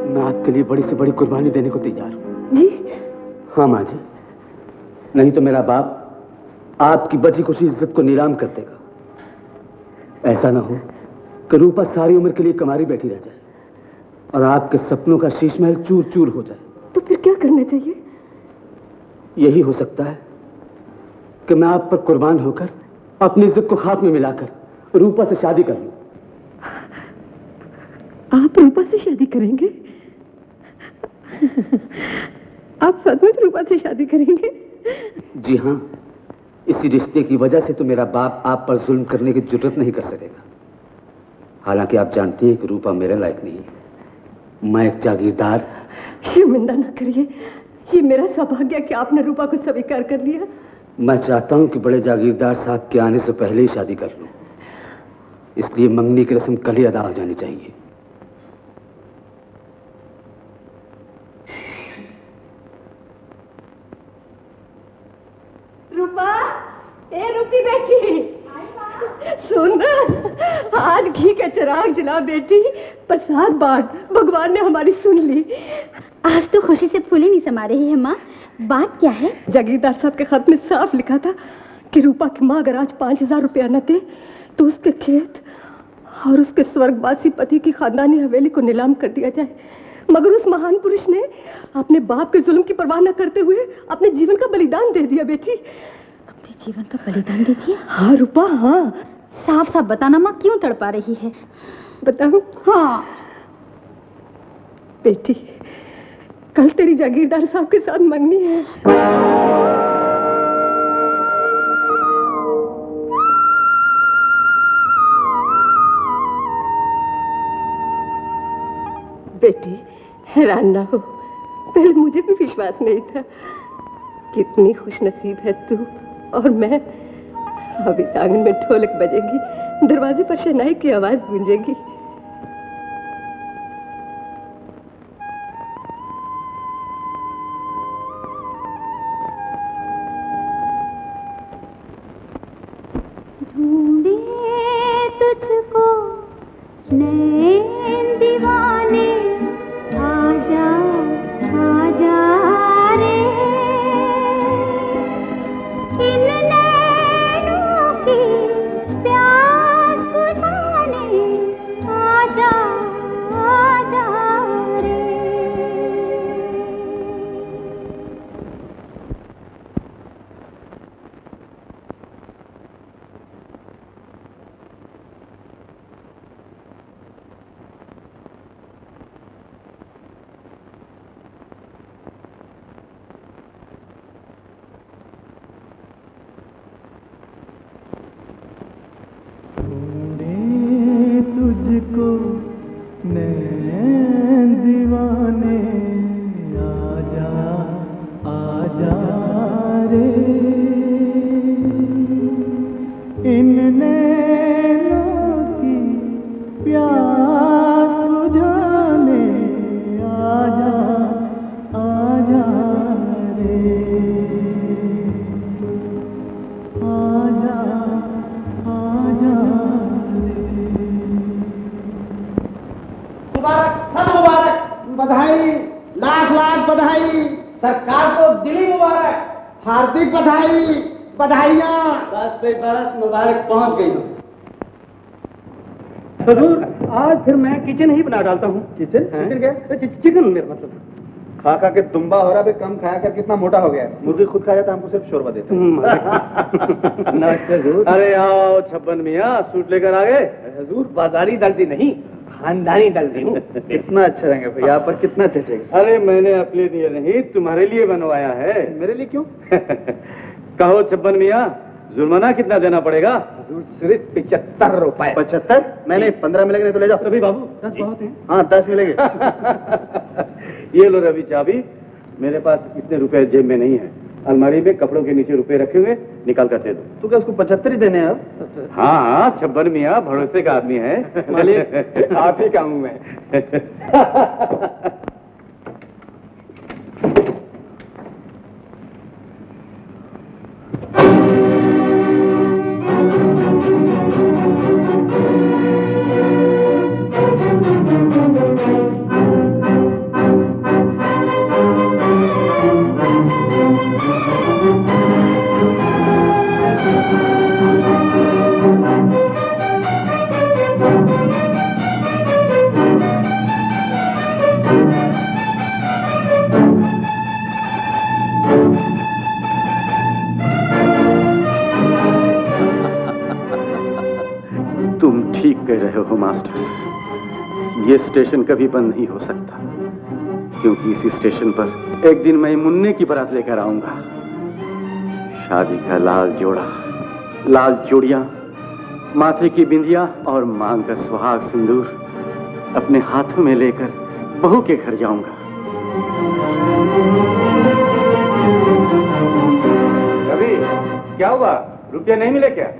मैं आपके लिए बड़ी से बड़ी कुर्बानी देने को तैयार हूं। जी? हाँ मां जी, नहीं तो मेरा बाप आपकी बची खुशी इज्जत को नीलाम कर देगा। ऐसा ना हो कि रूपा सारी उम्र के लिए कमारी बैठी रह जाए और आपके सपनों का शीश महल चूर चूर हो जाए। तो फिर क्या करना चाहिए? यही हो सकता है कि मैं आप पर कुर्बान होकर अपनी इज्जत को खाक में मिलाकर रूपा से शादी कर लूं। आप रूपा से शादी करेंगे? आप सचमुच रूपा से शादी करेंगे? जी हाँ, इसी रिश्ते की वजह से तो मेरा बाप आप पर जुल्म करने की जुर्रत नहीं कर सकेगा। हालांकि आप जानती हैं कि रूपा मेरे लायक नहीं है। मैं एक जागीरदार। शर्मिंदा न करिए, ये मेरा सौभाग्य कि आपने रूपा को स्वीकार कर लिया। मैं चाहता हूं कि बड़े जागीरदार साहब के आने से पहले ही शादी कर लूं, इसलिए मंगनी की रस्म कल ही अदा हो जानी चाहिए। रूपा, ए रूपी बेटी, सुन, आज घी का चिराग जला बेटी, प्रसाद बांट। भगवान ने हमारी सुन ली। आज तो खुशी से फूली नहीं समा रही है माँ। बात क्या है? जागीरदार साहब के खत में साफ लिखा था कि रूपा की माँ अगर आज 5,000 रुपया न दे तो उसके खेत और उसके स्वर्गवासी पति की खानदानी हवेली को नीलाम कर दिया जाए। मगर उस महान पुरुष ने अपने बाप के जुल्म की परवाह न करते हुए अपने जीवन का बलिदान दे दिया बेटी। अपने जीवन का बलिदान दे दिया? हाँ रूपा, हाँ। साफ साफ बताना माँ, क्यों तड़पा रही है? बताऊं? हाँ बेटी, कल तेरी जागीरदार साहब के साथ मंगनी है। बेटी, हैरान ना हो, पहले मुझे भी विश्वास नहीं था। कितनी खुशनसीब है तू और मैं। अब इस आंगन में ढोलक बजेगी, दरवाजे पर शहनाई की आवाज गूंजेगी। ढूंढे तुझको नैन दीवाने, आजा आजा रे, इन नैनों की प्यास बुझाने, आजा आजा रे। तुझको नैन दीवाने, आजा आजा रे, इन नैनों की प्यास बुझाने, आजा आजा रे, आजा आजा रे। बधाई, सरकार को दिली मुबारक, हार्दिक बधाई, बधाइयाँ। बस पे बस मुबारक पहुंच गई हो। जरूर, आज फिर मैं किचन ही बना डालता हूँ। किचन? किचन क्या? चिकन मेरा मतलब। खा खा के तुम्बा हो रहा है, कम खाया कर कितना मोटा हो गया है। मुर्गी खुद खा जाता, हमको सिर्फ शोरबा देते हैं। नमस्ते हजूर। अरे आओ छप्पन मियाँ, सूट लेकर आ गए। हजूर बाजारी दर्जी नहीं, खानदानी दर्जी हूँ। कितना अच्छा रहेंगे भैया, आप पर कितना जचेगा। अरे मैंने अपने लिए नहीं, तुम्हारे लिए बनवाया है। मेरे लिए क्यों? कहो छप्पन मियाँ, जुर्माना कितना देना पड़ेगा? हजूर सिर्फ 75 रुपए। 75? नहीं 15 मिलेंगे, नहीं तो ले जाओ। रवि बाबू 10 बहुत हैं। हाँ 10 मिलेंगे। ये लो रवि चाबी, मेरे पास इतने रुपए जेब में नहीं है। अलमारी में कपड़ों के नीचे रुपए रखे हुए, निकाल कर दे दो। तो क्या उसको 75 ही देने हैं अब? हाँ हाँ, छप्पन मियाँ भरोसे का आदमी है। मालिक आप ही का हूँ मैं। तुम ठीक कह रहे हो मास्टर, ये स्टेशन कभी बंद नहीं हो सकता, क्योंकि इसी स्टेशन पर एक दिन मैं मुन्ने की बारात लेकर आऊंगा। शादी का लाल जोड़ा, लाल चूड़ियां, माथे की बिंदिया और मांग का सुहाग सिंदूर अपने हाथों में लेकर बहू के घर जाऊंगा। रवि, क्या हुआ? रुपया नहीं मिले क्या?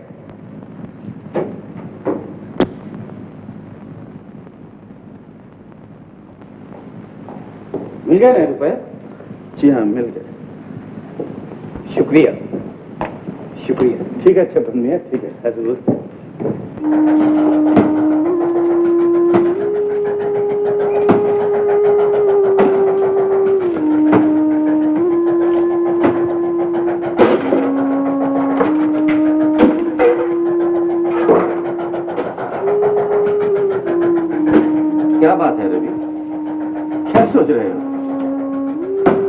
मिल गए ना रुपए? जी हाँ मिल गए। शुक्रिया शुक्रिया। ठीक है छप्पन मियाँ, ठीक है जरूर। क्या बात है रवि, क्या सोच रहे हो?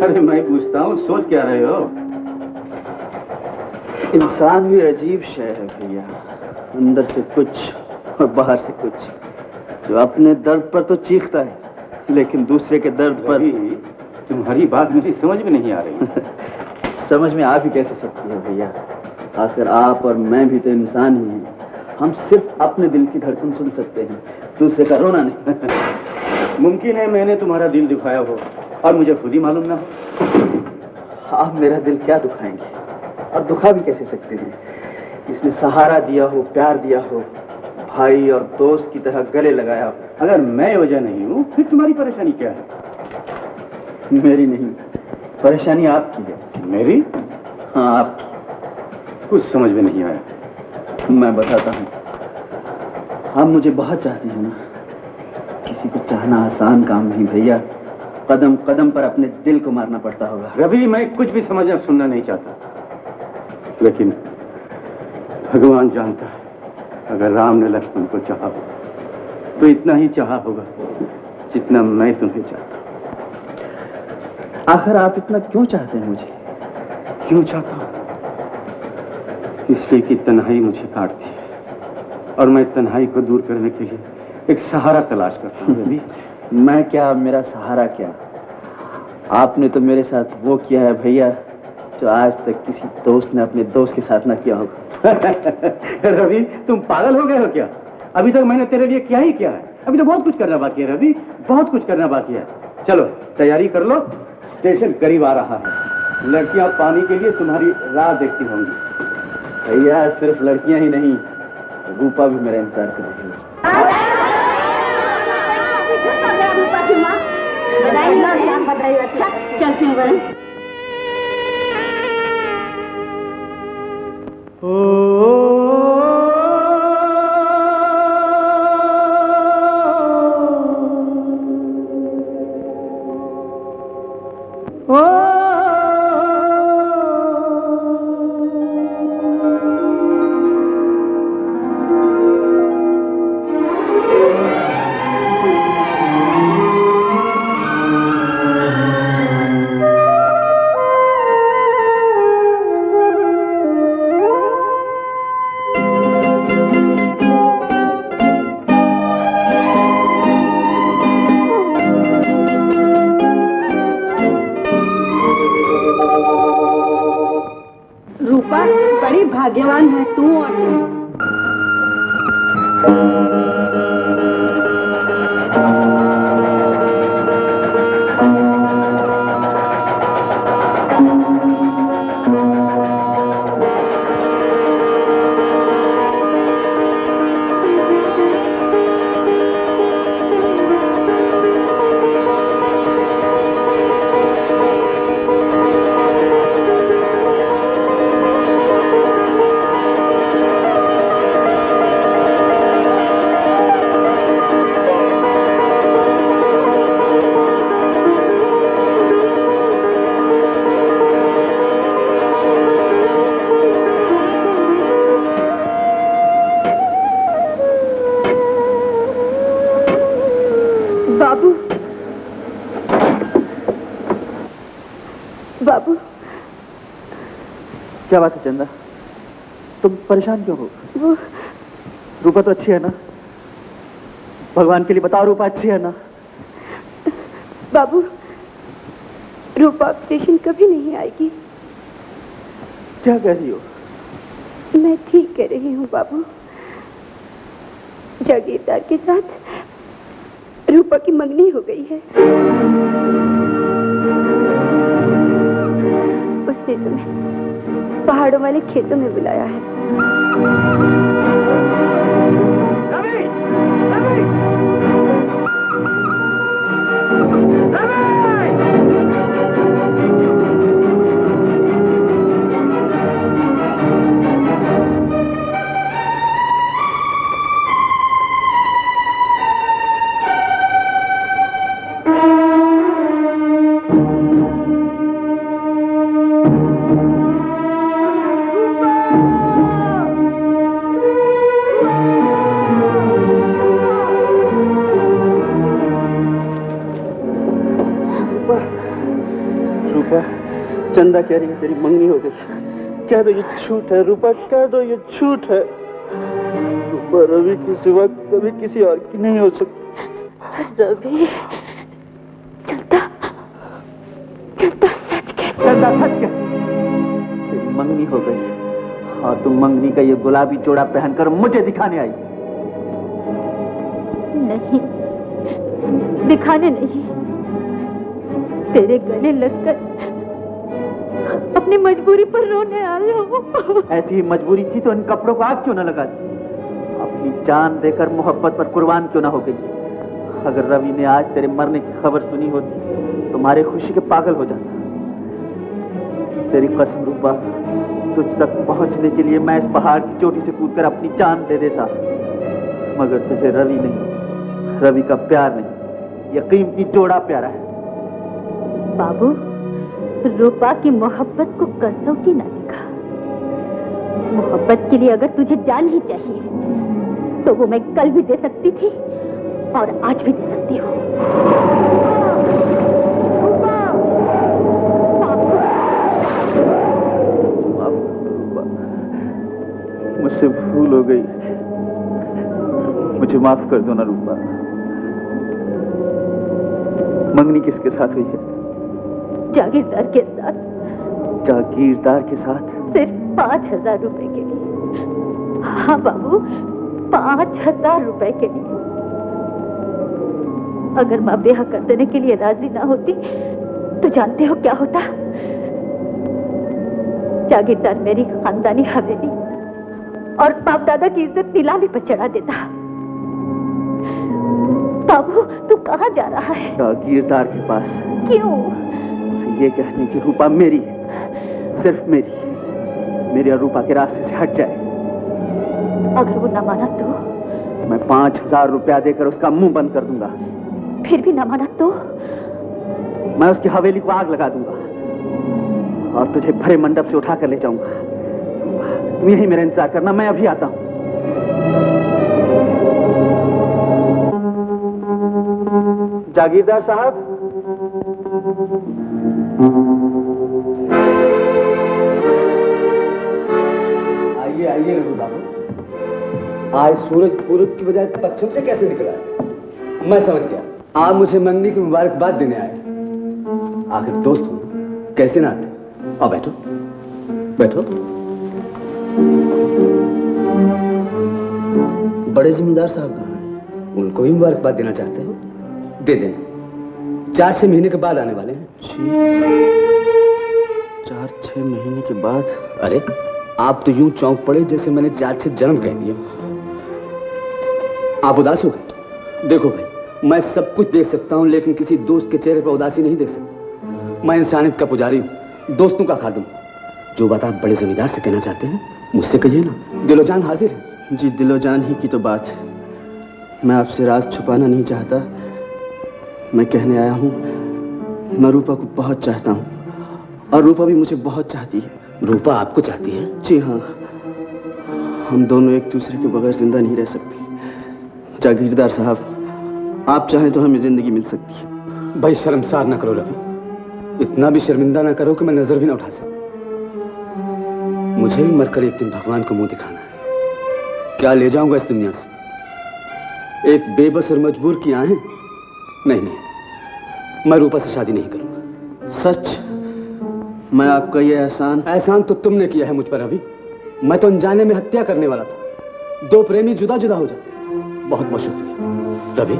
अरे मैं पूछता हूँ, सोच क्या रहे हो? इंसान भी अजीब शय है भैया, अंदर से कुछ और बाहर से कुछ। जो अपने दर्द पर तो चीखता है, लेकिन दूसरे के दर्द पर। तुम्हारी बात मेरी समझ में नहीं आ रही। समझ में आ भी कैसे सकती है भैया? आखिर आप और मैं भी तो इंसान ही हैं। हम सिर्फ अपने दिल की धड़कन सुन सकते हैं, दूसरे का रोना नहीं। मुमकिन है मैंने तुम्हारा दिल दुखाया हो और मुझे खुद ही मालूम ना हो। आप मेरा दिल क्या दुखाएंगे, और दुखा भी कैसे सकते हैं? इसने सहारा दिया हो, प्यार दिया हो, भाई और दोस्त की तरह गले लगाया हो। अगर मैं वजह नहीं हूँ, फिर तुम्हारी परेशानी क्या है? मेरी नहीं, परेशानी आपकी है। मेरी? हाँ आपकी। कुछ समझ में नहीं आया। मैं बताता हूँ। आप मुझे बहुत चाहते हैं ना। किसी को चाहना आसान काम नहीं भैया, कदम कदम पर अपने दिल को मारना पड़ता होगा। रवि, मैं कुछ भी समझना सुनना नहीं चाहता, लेकिन भगवान जानता है, अगर राम ने लक्ष्मण को चाहा तो इतना ही चाहा होगा जितना मैं तुम्हें चाहता हूं। आखिर आप इतना क्यों चाहते हैं मुझे? क्यों चाहता हूं? इसलिए कि तन्हाई मुझे काटती है और मैं तन्हाई को दूर करने के लिए एक सहारा तलाश करता हूं। रवि, मैं क्या, मेरा सहारा क्या? आपने तो मेरे साथ वो किया है भैया जो आज तक किसी दोस्त ने अपने दोस्त के साथ ना किया होगा। रवि, तुम पागल हो गए हो क्या? अभी तक मैंने तेरे लिए क्या ही किया है। अभी तो बहुत कुछ करना बाकी है रवि, बहुत कुछ करना बाकी है। चलो तैयारी कर लो, स्टेशन करीब आ रहा है। लड़कियां पानी के लिए तुम्हारी राह देखती होंगी। भैया सिर्फ लड़कियां ही नहीं, रूपा भी मेरा इंतजार कर रही है। बधाई। अच्छा चलती हूँ बहन। बाबू। क्या बात है चंदा, तुम परेशान क्यों हो? वो रूपा तो अच्छी है ना? भगवान के लिए बताओ, रूपा अच्छी है ना? बाबू, रूपा अब स्टेशन कभी नहीं आएगी। क्या कह रही हो? मैं ठीक कह रही हूँ बाबू। जागीरदार के साथ रूपा की मंगनी हो गई है। उसने तुम्हें पहाड़ों वाले खेतों में बुलाया है। रवि! रवि! चंदा कह रही है तेरी मंगनी हो गई। कह दो ये झूठ है रूपा, कह दो ये झूठ है। रूपा रवि की सिवा कभी किसी और की नहीं हो सकती। रवि, चंदा सच कह। चंदा सच कह, तेरी मंगनी हो गई और तुम मंगनी का ये गुलाबी जोड़ा पहनकर मुझे दिखाने आई। नहीं, दिखाने नहीं, तेरे गले लगकर अपनी मजबूरी पर रोने आए हो। ऐसी ही मजबूरी थी तो इन कपड़ों को आग क्यों न लगा दी? अपनी जान देकर मोहब्बत पर कुर्बान क्यों ना हो गई? अगर रवि ने आज तेरे मरने की खबर सुनी होती तो तुम्हारे खुशी के पागल हो जाता। तेरी कसम रूपा, तुझ तक पहुंचने के लिए मैं इस पहाड़ की चोटी से कूदकर अपनी जान दे देता, मगर तुझे रवि नहीं, रवि का प्यार नहीं, ये कीमती जोड़ा प्यारा है। बाबू, रूपा की मोहब्बत को कसौटी ना दिखा। मोहब्बत के लिए अगर तुझे जान ही चाहिए तो वो मैं कल भी दे सकती थी और आज भी दे सकती हूँ। मुझसे भूल हो गई, मुझे माफ कर दो ना रूपा। मंगनी किसके साथ हुई है? जागीरदार के साथ। जागीरदार के साथ? सिर्फ 5,000 रुपए के लिए। हाँ बाबू, 5,000 रुपए के लिए। अगर माँ ब्याह कर देने के लिए राजी ना होती तो जानते हो क्या होता? जागीरदार मेरी खानदानी हवेली और बाप दादा की इज्जत नीलामी पर चढ़ा देता। बाबू, तू कहाँ जा रहा है? जागीरदार के पास। क्यों? ये कहने की रूपा मेरी है, सिर्फ मेरी और रूपा के रास्ते से हट जाए। अगर वो न माना तो? मैं 5,000 रुपया देकर उसका मुंह बंद कर दूंगा। फिर भी न माना तो? मैं उसकी हवेली को आग लगा दूंगा और तुझे भरे मंडप से उठाकर ले जाऊंगा। तुम यही मेरा इंतजार करना, मैं अभी आता हूं। जागीरदार साहब, आइए आइए रघु बाबू। आज सूरज पूरब की बजाय पश्चिम से कैसे निकला है? मैं समझ गया, आप मुझे मंगनी की मुबारकबाद देने आए। आखिर दोस्त हो, कैसे ना आते। आओ बैठो बैठो। बड़े जिम्मेदार साहब कहाँ हैं? उनको भी मुबारकबाद देना चाहते हो? दे देना। 4-6 महीने के बाद आने वाले हैं। 4-6 महीने के बाद? अरे आप तो यूं चौंक पड़े जैसे मैंने 4-6 जन्म कह दिया। आप उदास हो गए? देखो भाई, मैं सब कुछ देख सकता हूं लेकिन किसी दोस्त के चेहरे पर उदासी नहीं देख सकता। मैं इंसानियत का पुजारी हूं, दोस्तों का खादिम। जो बात आप बड़े जमींदार से कहना चाहते हैं मुझसे कहिए ना। दिलोजान हाजिर है। जी, दिलोजान ही की तो बात है। मैं आपसे राज छुपाना नहीं चाहता। मैं कहने आया हूं, मैं रूपा को बहुत चाहता हूं और रूपा भी मुझे बहुत चाहती है। रूपा आपको चाहती है? जी हाँ, हम दोनों एक दूसरे के बगैर जिंदा नहीं रह सकते। जागीरदार साहब, आप चाहें तो हमें जिंदगी मिल सकती है। भाई शर्मसार ना करो रवि। इतना भी शर्मिंदा ना करो कि मैं नजर भी ना उठा सकूं। मुझे भी मरकर एक दिन भगवान को मुंह दिखाना है। क्या ले जाऊंगा इस दुनिया से? एक बेबस और मजबूर की आहें? नहीं नहीं, मैं रूपा से शादी नहीं करूंगा। सच? मैं आपका ये एहसान तो तुमने किया है मुझ पर रवि। मैं तो अनजाने में हत्या करने वाला था। दो प्रेमी जुदा जुदा हो जाते। बहुत बहुत शुक्रिया रवि।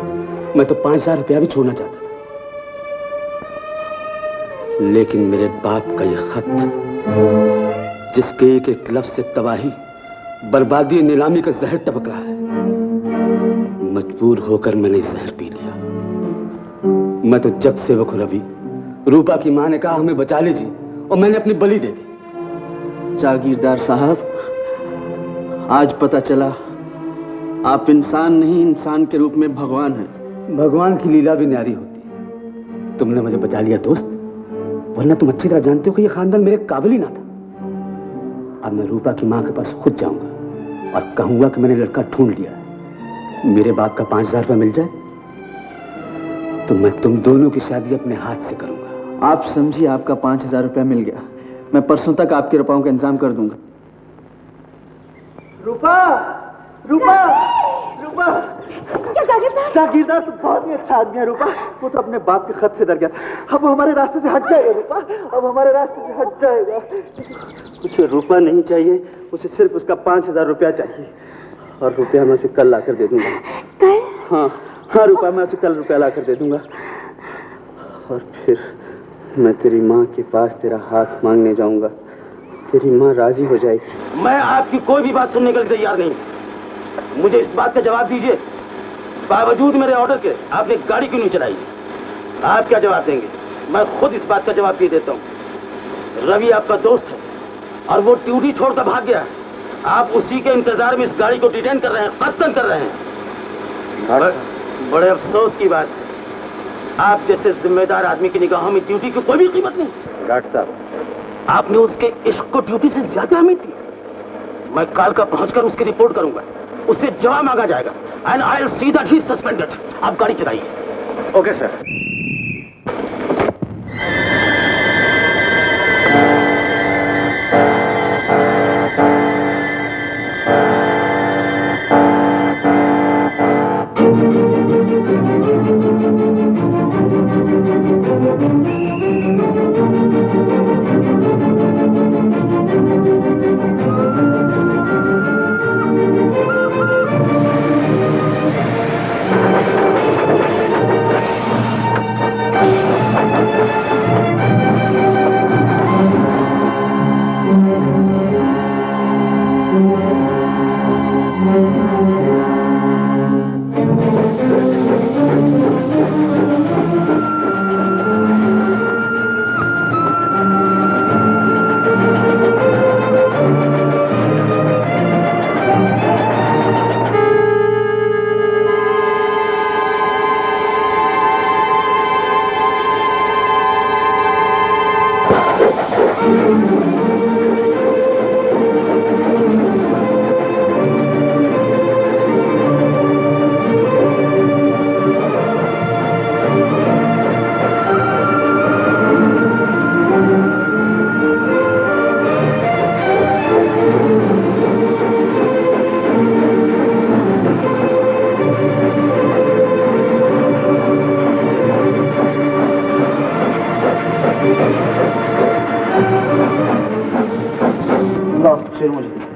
मैं तो 5,000 रुपया भी छोड़ना चाहता था, लेकिन मेरे बाप का यह खत, जिसके एक एक लफ्ज से तबाही, बर्बादी, नीलामी का जहर टपक रहा है, मजबूर होकर मैंने जहर पी लिया। मैं तो जग सेवक हूं रवि। रूपा की मां ने कहा हमें बचा लीजिए और मैंने अपनी बलि दे दी। जागीरदार साहब, आज पता चला आप इंसान नहीं, इंसान के रूप में भगवान हैं। भगवान की लीला भी न्यारी होती है। तुमने मुझे बचा लिया दोस्त, वरना तुम अच्छी तरह जानते हो कि यह खानदान मेरे काबिल ही ना था। अब मैं रूपा की मां के पास खुद जाऊंगा और कहूंगा कि मैंने लड़का ढूंढ लिया है। मेरे बाप का 5,000 रुपया मिल जाए तो मैं तुम दोनों की शादी अपने हाथ से करूंगा। आप समझिए, आपका 5,000 रुपया मिल गया। मैं परसों तक आपके रुपयों का इंतजाम कर दूंगा। रूपा, रूपा, रूपा। जागीरदार तो बहुत ही अच्छा आदमी है रूपा। वो तो अपने बाप के खत से डर गया था। अब वो हमारे रास्ते से हट जाएगा रूपा। अब हमारे रास्ते से हट जाएगा। उसे रूपा नहीं चाहिए, उसे सिर्फ उसका 5,000 रुपया चाहिए। और रुपया मैं उसे कल लाकर दे दूंगा। कल? हाँ हाँ रूपा, मैं उसे कल रुपया लाकर दे दूंगा। और फिर मैं तेरी माँ के पास तेरा हाथ मांगने जाऊंगा। तेरी माँ राजी हो जाएगी। मैं आपकी कोई भी बात सुनने के लिए तैयार नहीं। मुझे इस बात का जवाब दीजिए, बावजूद मेरे ऑर्डर के आपने गाड़ी क्यों नहीं चलाई? आप क्या जवाब देंगे? मैं खुद इस बात का जवाब दे देता हूँ। रवि आपका दोस्त है और वो ड्यूटी छोड़कर भाग गया। आप उसी के इंतजार में इस गाड़ी को डिटेन कर रहे हैं, कत्ल कर रहे हैं। बड़े अफसोस की बात है, आप जैसे जिम्मेदार आदमी की निगाहों में ड्यूटी की कोई भी कीमत नहीं। डॉक्टर साहब, आपने उसके इश्क को ड्यूटी से ज्यादा अहमियत दी। मैं काल का पहुंचकर उसकी रिपोर्ट करूंगा, उससे जवाब मांगा जाएगा। And I will see that he is suspended. आप गाड़ी चलाइए। Okay sir.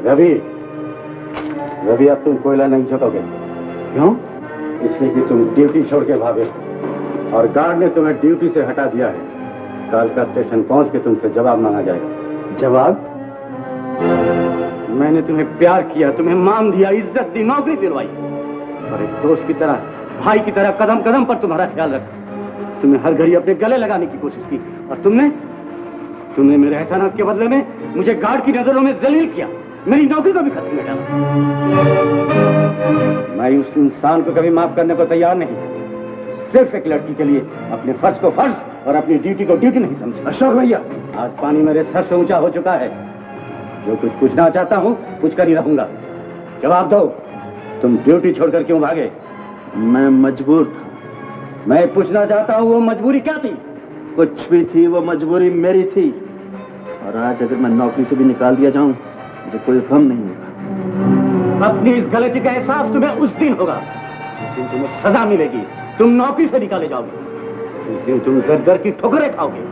रवि, रवि, अब तुम कोयला नहीं छोड़ोगे। क्यों? इसलिए कि तुम ड्यूटी छोड़ के भागे और गार्ड ने तुम्हें ड्यूटी से हटा दिया है। कालका स्टेशन पहुंच के तुमसे जवाब मांगा जाएगा। जवाब? मैंने तुम्हें प्यार किया, तुम्हें मान दिया, इज्जत दी, नौकरी दिलवाई और एक दोस्त की तरह, भाई की तरह कदम कदम पर तुम्हारा ख्याल रखा। तुम्हें हर घड़ी अपने गले लगाने की कोशिश की और तुमने मेरे एहसानात के बदले में मुझे गार्ड की नजरों में जलील किया, मेरी नौकरी को भी खत्म में डाला। मैं उस इंसान को कभी माफ करने को तैयार नहीं। सिर्फ एक लड़की के लिए अपने फर्ज को फर्ज और अपनी ड्यूटी को ड्यूटी नहीं समझा। अशोक भैया, आज पानी मेरे सर से ऊंचा हो चुका है। जो कुछ पूछना चाहता हूँ पूछ कर ही रहूंगा। जवाब दो, तुम ड्यूटी छोड़कर क्यों भागे? मैं मजबूर था। मैं पूछना चाहता हूँ वो मजबूरी क्या थी? कुछ भी थी वो मजबूरी मेरी थी, और आज अगर मैं नौकरी से भी निकाल दिया जाऊं मुझे कोई गम नहीं होगा। अपनी इस गलती का एहसास तुम्हें उस दिन होगा जिस दिन तुम्हें सजा मिलेगी, तुम नौकरी से निकाले जाओगे, उस दिन तुम दर दर की ठोकरें खाओगे,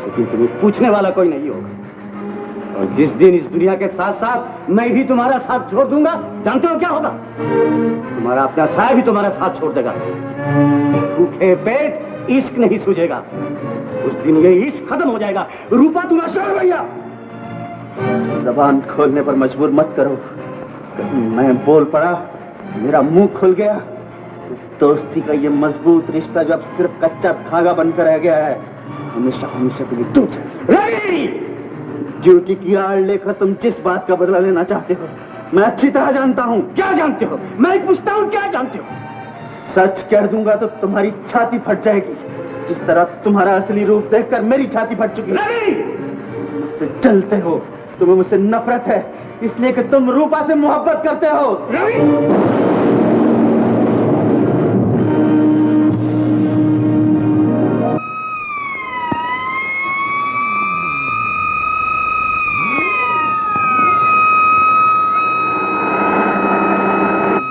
लेकिन तुम्हें पूछने वाला कोई नहीं होगा। और जिस दिन इस दुनिया के साथ साथ मैं भी तुम्हारा साथ छोड़ दूंगा, जानते हो क्या होगा? तुम्हारा अपना साया भी तुम्हारा साथ छोड़ देगा। भूखे पेट इश्क नहीं सूझेगा, उस दिन ये इश्क खत्म हो जाएगा। रूपा तुम अशोर भैया, जबान खोलने पर मजबूर मत करो। कहीं मैं बोल पड़ा, मेरा मुंह खुल गया, दोस्ती का ये मजबूत रिश्ता जो अब सिर्फ कच्चा धागा बनकर रह गया है, हमेशा हमेशा के लिए टूट जाएगा। ड्यूटी की आड़ लेकर तुम जिस बात का बदला लेना चाहते हो मैं अच्छी तरह जानता हूँ। क्या जानते हो? मैं पूछता हूँ, क्या जानते हो? सच कह दूंगा तो तुम्हारी छाती फट जाएगी, जिस तरह तुम्हारा असली रूप देखकर मेरी छाती फट चुकी है। मुझसे जलते हो, तुम्हें मुझसे नफरत है, इसलिए कि तुम रूपा से मोहब्बत करते हो। रवि!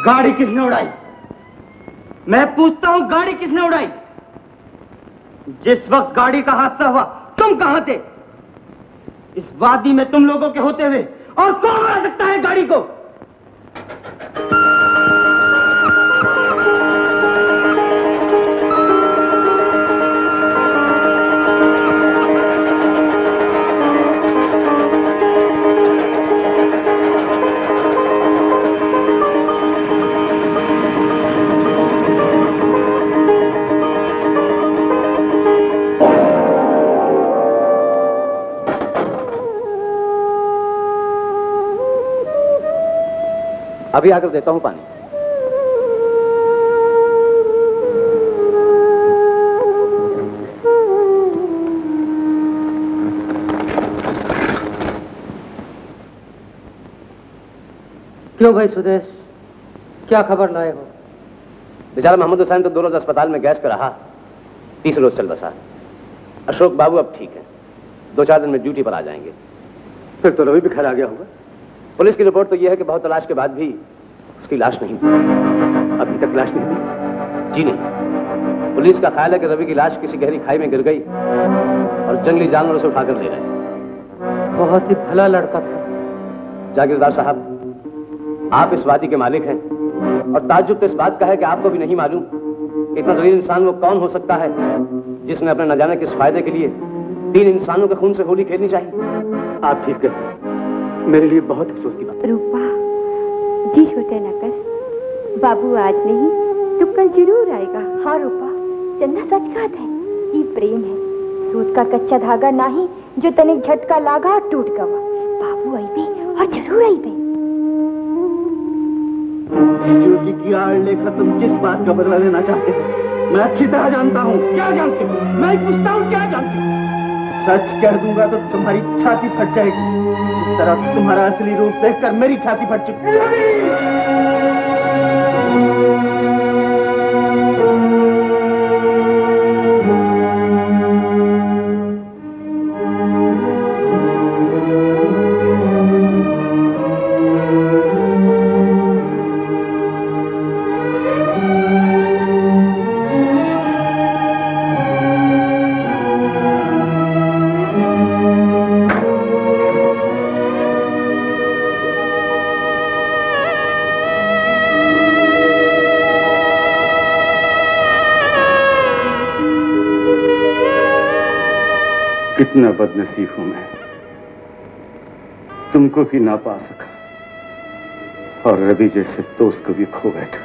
गाड़ी किसने उड़ाई? मैं पूछता हूं, गाड़ी किसने उड़ाई? जिस वक्त गाड़ी का हादसा हुआ तुम कहां थे? इस वादी में तुम लोगों के होते हुए और कौन उड़ा सकता है गाड़ी को? अभी आकर देता हूं पानी। क्यों भाई सुदेश, क्या खबर लाए हो? बेचारा मोहम्मद हुसैन तो 2 रोज अस्पताल में गैस पे रहा, 30 रोज चल बसा। अशोक बाबू अब ठीक है, 2-4 दिन में ड्यूटी पर आ जाएंगे। फिर तो रवि भी घर आ गया होगा। पुलिस की रिपोर्ट तो यह है कि बहुत तलाश के बाद भी उसकी लाश नहीं मिली। अभी तक लाश नहीं मिली? जी नहीं, पुलिस का ख्याल है कि रवि की लाश किसी गहरी खाई में गिर गई और जंगली जानवर उसे उठाकर ले गए। बहुत ही भला लड़का था। जागीरदार साहब, आप इस वादी के मालिक हैं और ताज्जुब तो इस बात का है कि आपको भी नहीं मालूम कि इतना जलील इंसान वो कौन हो सकता है जिसने अपने न जाने किस फायदे के लिए 3 इंसानों के खून से होली खेलनी चाहिए। आप ठीक कहते, मेरे लिए बहुत अफसोस की बात। रूपा जी छोटे न कर, बाबू आज नहीं तो कल जरूर आएगा। हाँ रूपा, चंदा सच कहत है, ये प्रेम है, सूत का कच्चा धागा नहीं जो तनिक झटका लागा और टूट गवा। बाबू आईबे और जरूर आईबे। ड्यूटी की आड़ लेकर तुम जिस बात का बदला लेना चाहते हो मैं अच्छी तरह जानता हूँ। क्या जानते हो? मैं पूछता हूँ, क्या जानते हो? सच कह दूंगा तो तुम्हारी छाती फट जाएगी, जिस तरह तुम्हारा असली रूप देखकर मेरी छाती फट चुकी है। कितना बदनसीब हूं मैं, तुमको भी ना पा सका और रवि जैसे दोस्त को भी खो बैठा।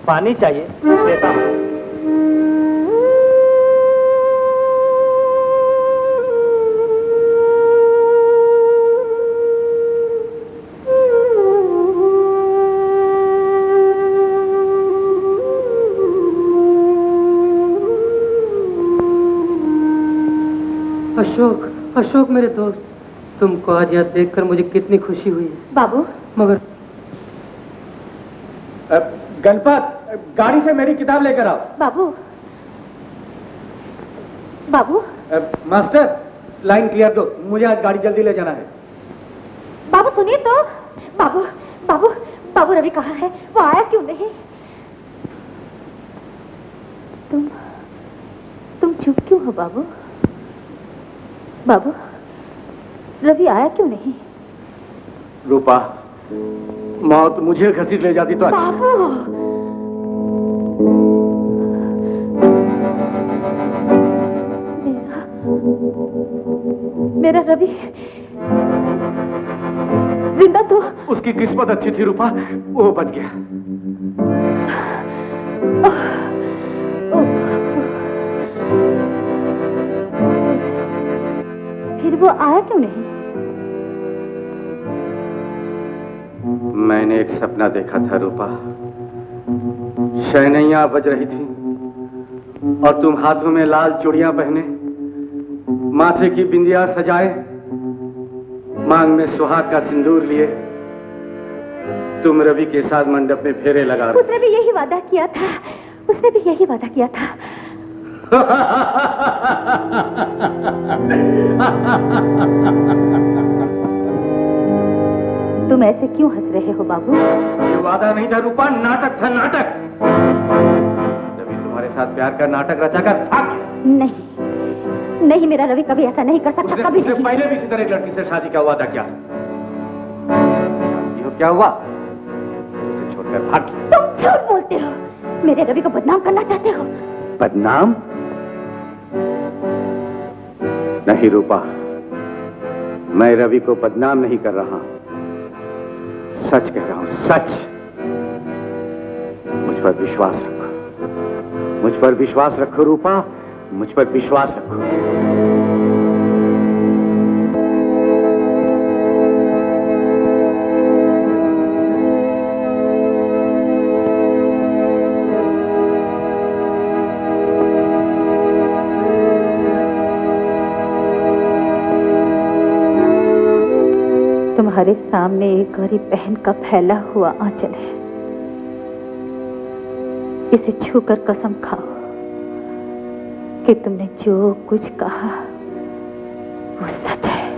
पानी चाहिए, देता हूँ। अशोक, अशोक मेरे दोस्त, तुमको आज यहाँ देखकर मुझे कितनी खुशी हुई है। बाबू, मगर गणपत, गाड़ी से मेरी किताब लेकर आओ। बाबू, बाबू, मास्टर, लाइन क्लियर दो, मुझे आज गाड़ी जल्दी ले जाना है। बाबू सुनिए तो। बाबू, बाबू, बाबू रवि कहाँ है? वो आया क्यों नहीं? तुम चुप क्यों हो बाबू? बाबू, रवि आया क्यों नहीं? रूपा, मौत मुझे घसीट ले जाती तो अच्छा। बाबू, मेरा रवि जिंदा तो। उसकी किस्मत अच्छी थी रूपा, वो बच गया। फिर वो आया क्यों नहीं? मैंने एक सपना देखा था रूपा, शहनैया बज रही थी और तुम हाथों में लाल चूड़ियां पहने, माथे की बिंदिया सजाए, मांग में सुहाग का सिंदूर लिए, तुम रवि के साथ मंडप में फेरे लगा रहे। उसने भी यही वादा किया था, उसने भी यही वादा किया था। तुम ऐसे क्यों हंस रहे हो बाबू? ये वादा नहीं था रूपा, नाटक था, नाटक। रवि तुम्हारे साथ प्यार का नाटक रचाकर भाग गया। नहीं, नहीं, मेरा रवि कभी ऐसा नहीं कर सकता, कभी नहीं। पहले भी इसी तरह एक लड़की से शादी का वादा किया। जानती हो क्या हुआ? उसे छोड़कर भाग गया। तुम झूठ बोलते हो, मेरे रवि को बदनाम करना चाहते हो। बदनाम? नहीं रूपा, मैं रवि को बदनाम नहीं कर रहा, सच कह रहा हूं, सच। मुझ पर विश्वास रखो, मुझ पर विश्वास रखो रूपा, मुझ पर विश्वास रखो। तुम्हारे सामने एक गरीब बहन का फैला हुआ आंचल है। इसे छूकर कसम खाओ कि तुमने जो कुछ कहा वो सच है।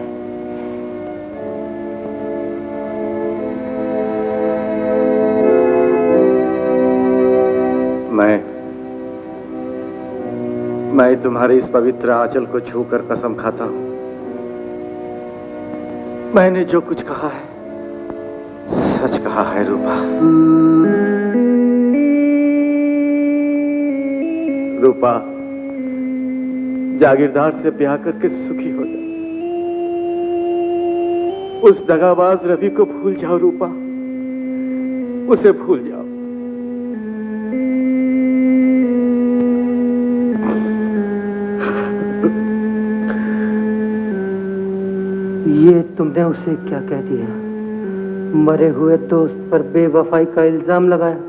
मैं तुम्हारे इस पवित्र आंचल को छूकर कसम खाता हूं, मैंने जो कुछ कहा है सच कहा है रूपा। रूपा, जागीरदार से ब्याह करके सुखी हो जाओ। उस दगाबाज रवि को भूल जाओ रूपा, उसे भूल जाओ। ये तुमने उसे क्या कह दिया? मरे हुए दोस्त पर बेवफाई का इल्जाम लगाया,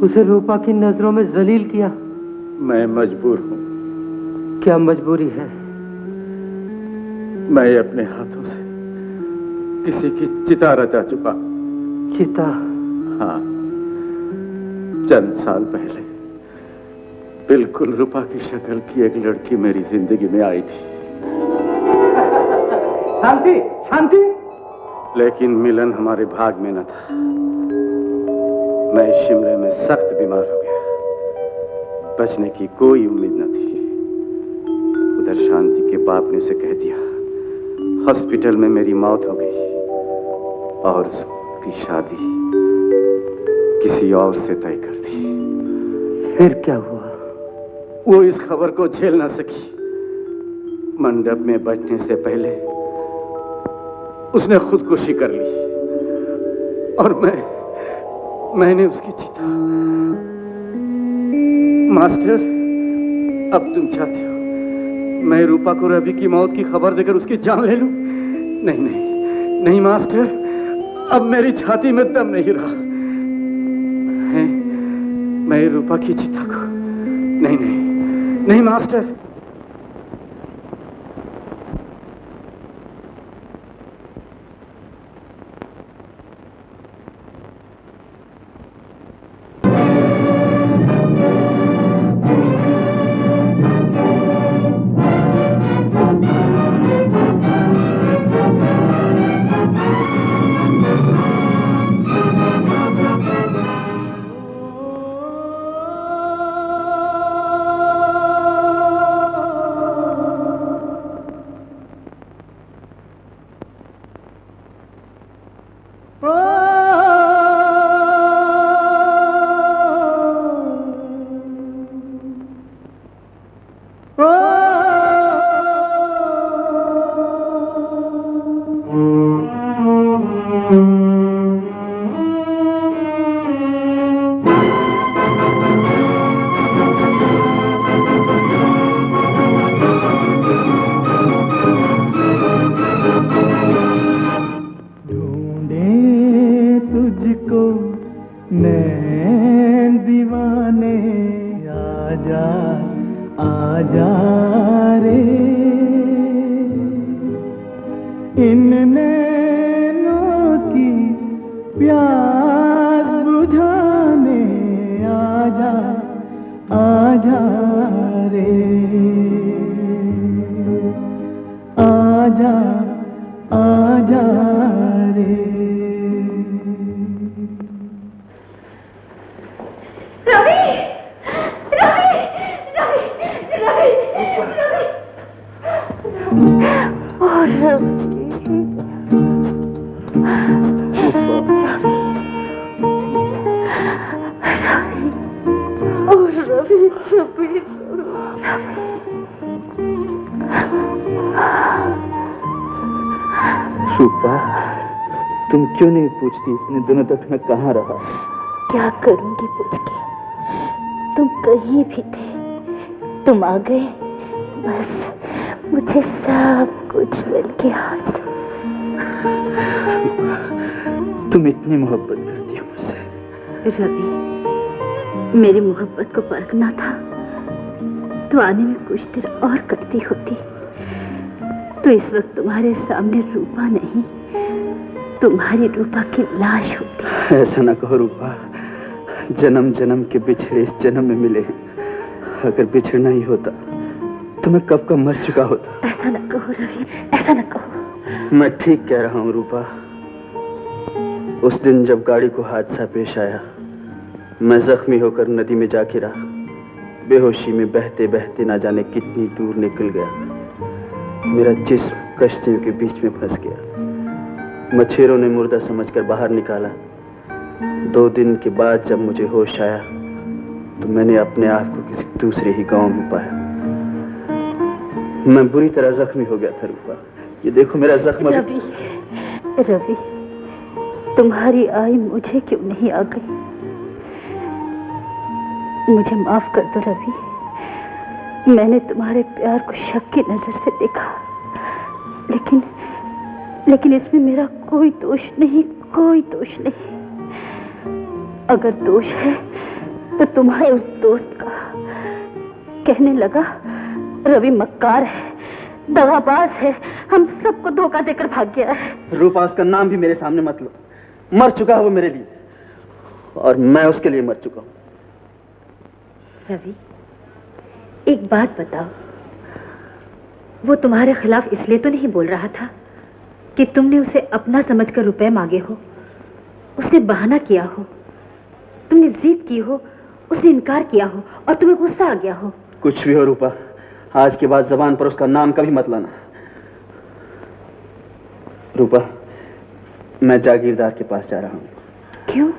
उसे रूपा की नजरों में जलील किया। मैं मजबूर हूं। क्या मजबूरी है? मैं अपने हाथों से किसी की चिता रचा चुका। चिता? हाँ, चंद साल पहले बिल्कुल रूपा की शक्ल की एक लड़की मेरी जिंदगी में आई थी। शांति, शांति। लेकिन मिलन हमारे भाग में न था। मैं शिमले में सख्त बीमार हो गया, बचने की कोई उम्मीद न थी। उधर शांति के बाप ने उसे कह दिया हॉस्पिटल में मेरी मौत हो गई और उसकी शादी किसी और से तय कर दी। फिर क्या हुआ? वो इस खबर को झेल न सकी। मंडप में बैठने से पहले उसने खुदकुशी कर ली और मैंने उसकी चिता। मास्टर, अब तुम चाहते हो मैं रूपा को रवि की मौत की खबर देकर उसकी जान ले लूं? नहीं नहीं नहीं मास्टर, अब मेरी छाती में दम नहीं रहा। मैं रूपा की चिता को नहीं नहीं नहीं मास्टर। तुम क्यों नहीं पूछती इतने दिनों तक मैं कहाँ रहा? क्या करूंगी पूछ के? तुम कहीं भी थे, तुम आ गए, बस मुझे सब कुछ मिल गया। तुम इतनी मोहब्बत करती हो मुझसे। रवि, मेरी मोहब्बत को परखना था तो आने में कुछ देर और करती होती, तो इस वक्त तुम्हारे सामने रूपा नहीं, तुम्हारी रूपा की लाश होती। ऐसा ना कहो रूपा, जन्म जन्म के बिछड़े इस जन्म में मिले हैं। अगर बिछड़ना ही होता तो मैं कब का मर चुका होता। ऐसा ना कहो रवि, ऐसा ना कहो। मैं ठीक कह रहा हूँ रूपा। उस दिन जब गाड़ी को हादसा पेश आया, मैं जख्मी होकर नदी में जा गिरा। बेहोशी में बहते बहते ना जाने कितनी दूर निकल गया। मेरा जिस्म कश्तियों के बीच में फंस गया। मच्छरों ने मुर्दा समझकर बाहर निकाला। 2 दिन के बाद जब मुझे होश आया तो मैंने अपने आप को किसी दूसरे ही गांव में पाया। मैं बुरी तरह जख्मी हो गया था रूपा। ये देखो मेरा जख्म। रवि, रवि, तुम्हारी आई मुझे क्यों नहीं आ गई? मुझे माफ कर दो रवि। मैंने तुम्हारे प्यार को शक की नजर से देखा, लेकिन इसमें मेरा कोई दोष नहीं, कोई दोष नहीं। अगर दोष है तो तुम्हारे उस दोस्त का। कहने लगा रवि मक्कार है, दगाबाज है, हम सबको धोखा देकर भाग गया है। रूपा, उसका नाम भी मेरे सामने मत लो। मर चुका है वो मेरे लिए, और मैं उसके लिए मर चुका हूं। रवि, एक बात बताओ, वो तुम्हारे खिलाफ इसलिए तो नहीं बोल रहा था कि तुमने उसे अपना समझकर रुपए मांगे हो, उसने बहाना किया हो, तुमने जिद की हो, उसने इनकार किया हो और तुम्हें गुस्सा आ गया हो? कुछ भी हो रूपा, आज के बाद जबान पर उसका नाम कभी मत लाना। रूपा, मैं जागीरदार के पास जा रहा हूँ। क्यों?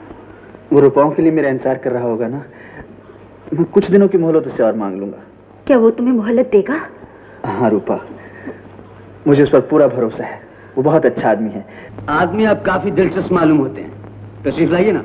वो रुपयों के लिए मेरा इंतजार कर रहा होगा ना। मैं कुछ दिनों की मोहलत उससे और मांग लूंगा। क्या वो तुम्हें मोहलत देगा? हाँ रूपा, मुझे उस पर पूरा भरोसा है। वो बहुत अच्छा आदमी है। आदमी आप काफी दिलचस्प मालूम होते हैं। तशरीफ लाइए ना।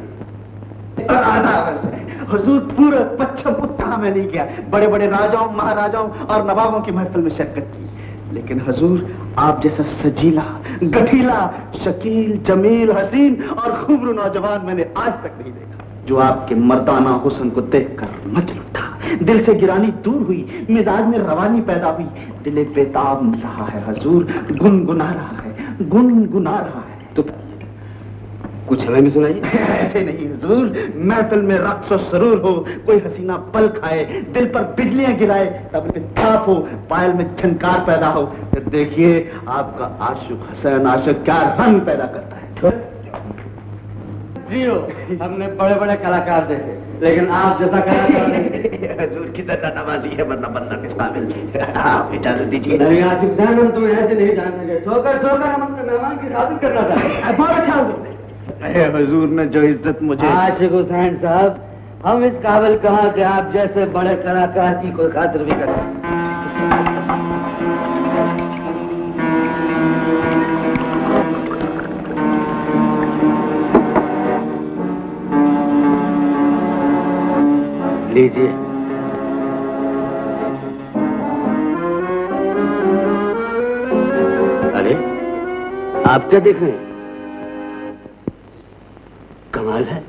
आधा वर्ष है हुजूर, पूरे पश्चिम उत्तर में नहीं गया, बड़े बड़े राजाओं महाराजाओं और नवाबों की महफिल में शिरकत की, लेकिन हुजूर आप जैसा सजीला गठीला शकील जमील हसीन और खूबरू नौजवान मैंने आज तक नहीं देखा, जो आपके मर्दाना हुस्न को देखकर मचल उठा, दिल से गिरानी दूर हुई, मिजाज में रवानी पैदा हुई, दिले बेताब रहा है हुजूर, गुनगुना रहा है, गुनगुना रहा है। तो कुछ हमें भी सुनाइए। ऐसे नहीं हुजूर, महफिल में रक्स और सरूर हो, कोई हसीना पल खाए, दिल पर बिजलियां गिराए, तब थाप हो, पायल में झनकार पैदा हो, फिर देखिए आपका आशिक हसन आशिक क्या रंग पैदा करता है। जियो, हमने बड़े बड़े कलाकार देखे, लेकिन आप जैसा कलाकार नहीं। हुजूर की ज्यादा नवाजी है, वरना बनना किस काबिल। आप इजाजत दीजिए। नहीं आशिक साहब, हम तुम्हें ऐसे नहीं जानते, सोकर हम अपने मेहमान की इजाजत करना चाहते। बहुत अच्छा हुजूर ने जो इज्जत मुझे। आशिक हुसैन साहब, हम इस काबिल कहाँ कि आप जैसे बड़े कलाकार की कोई खातिर भी कर सकते। लीजिए। अरे आप क्या देख रहे हैं? कमाल है,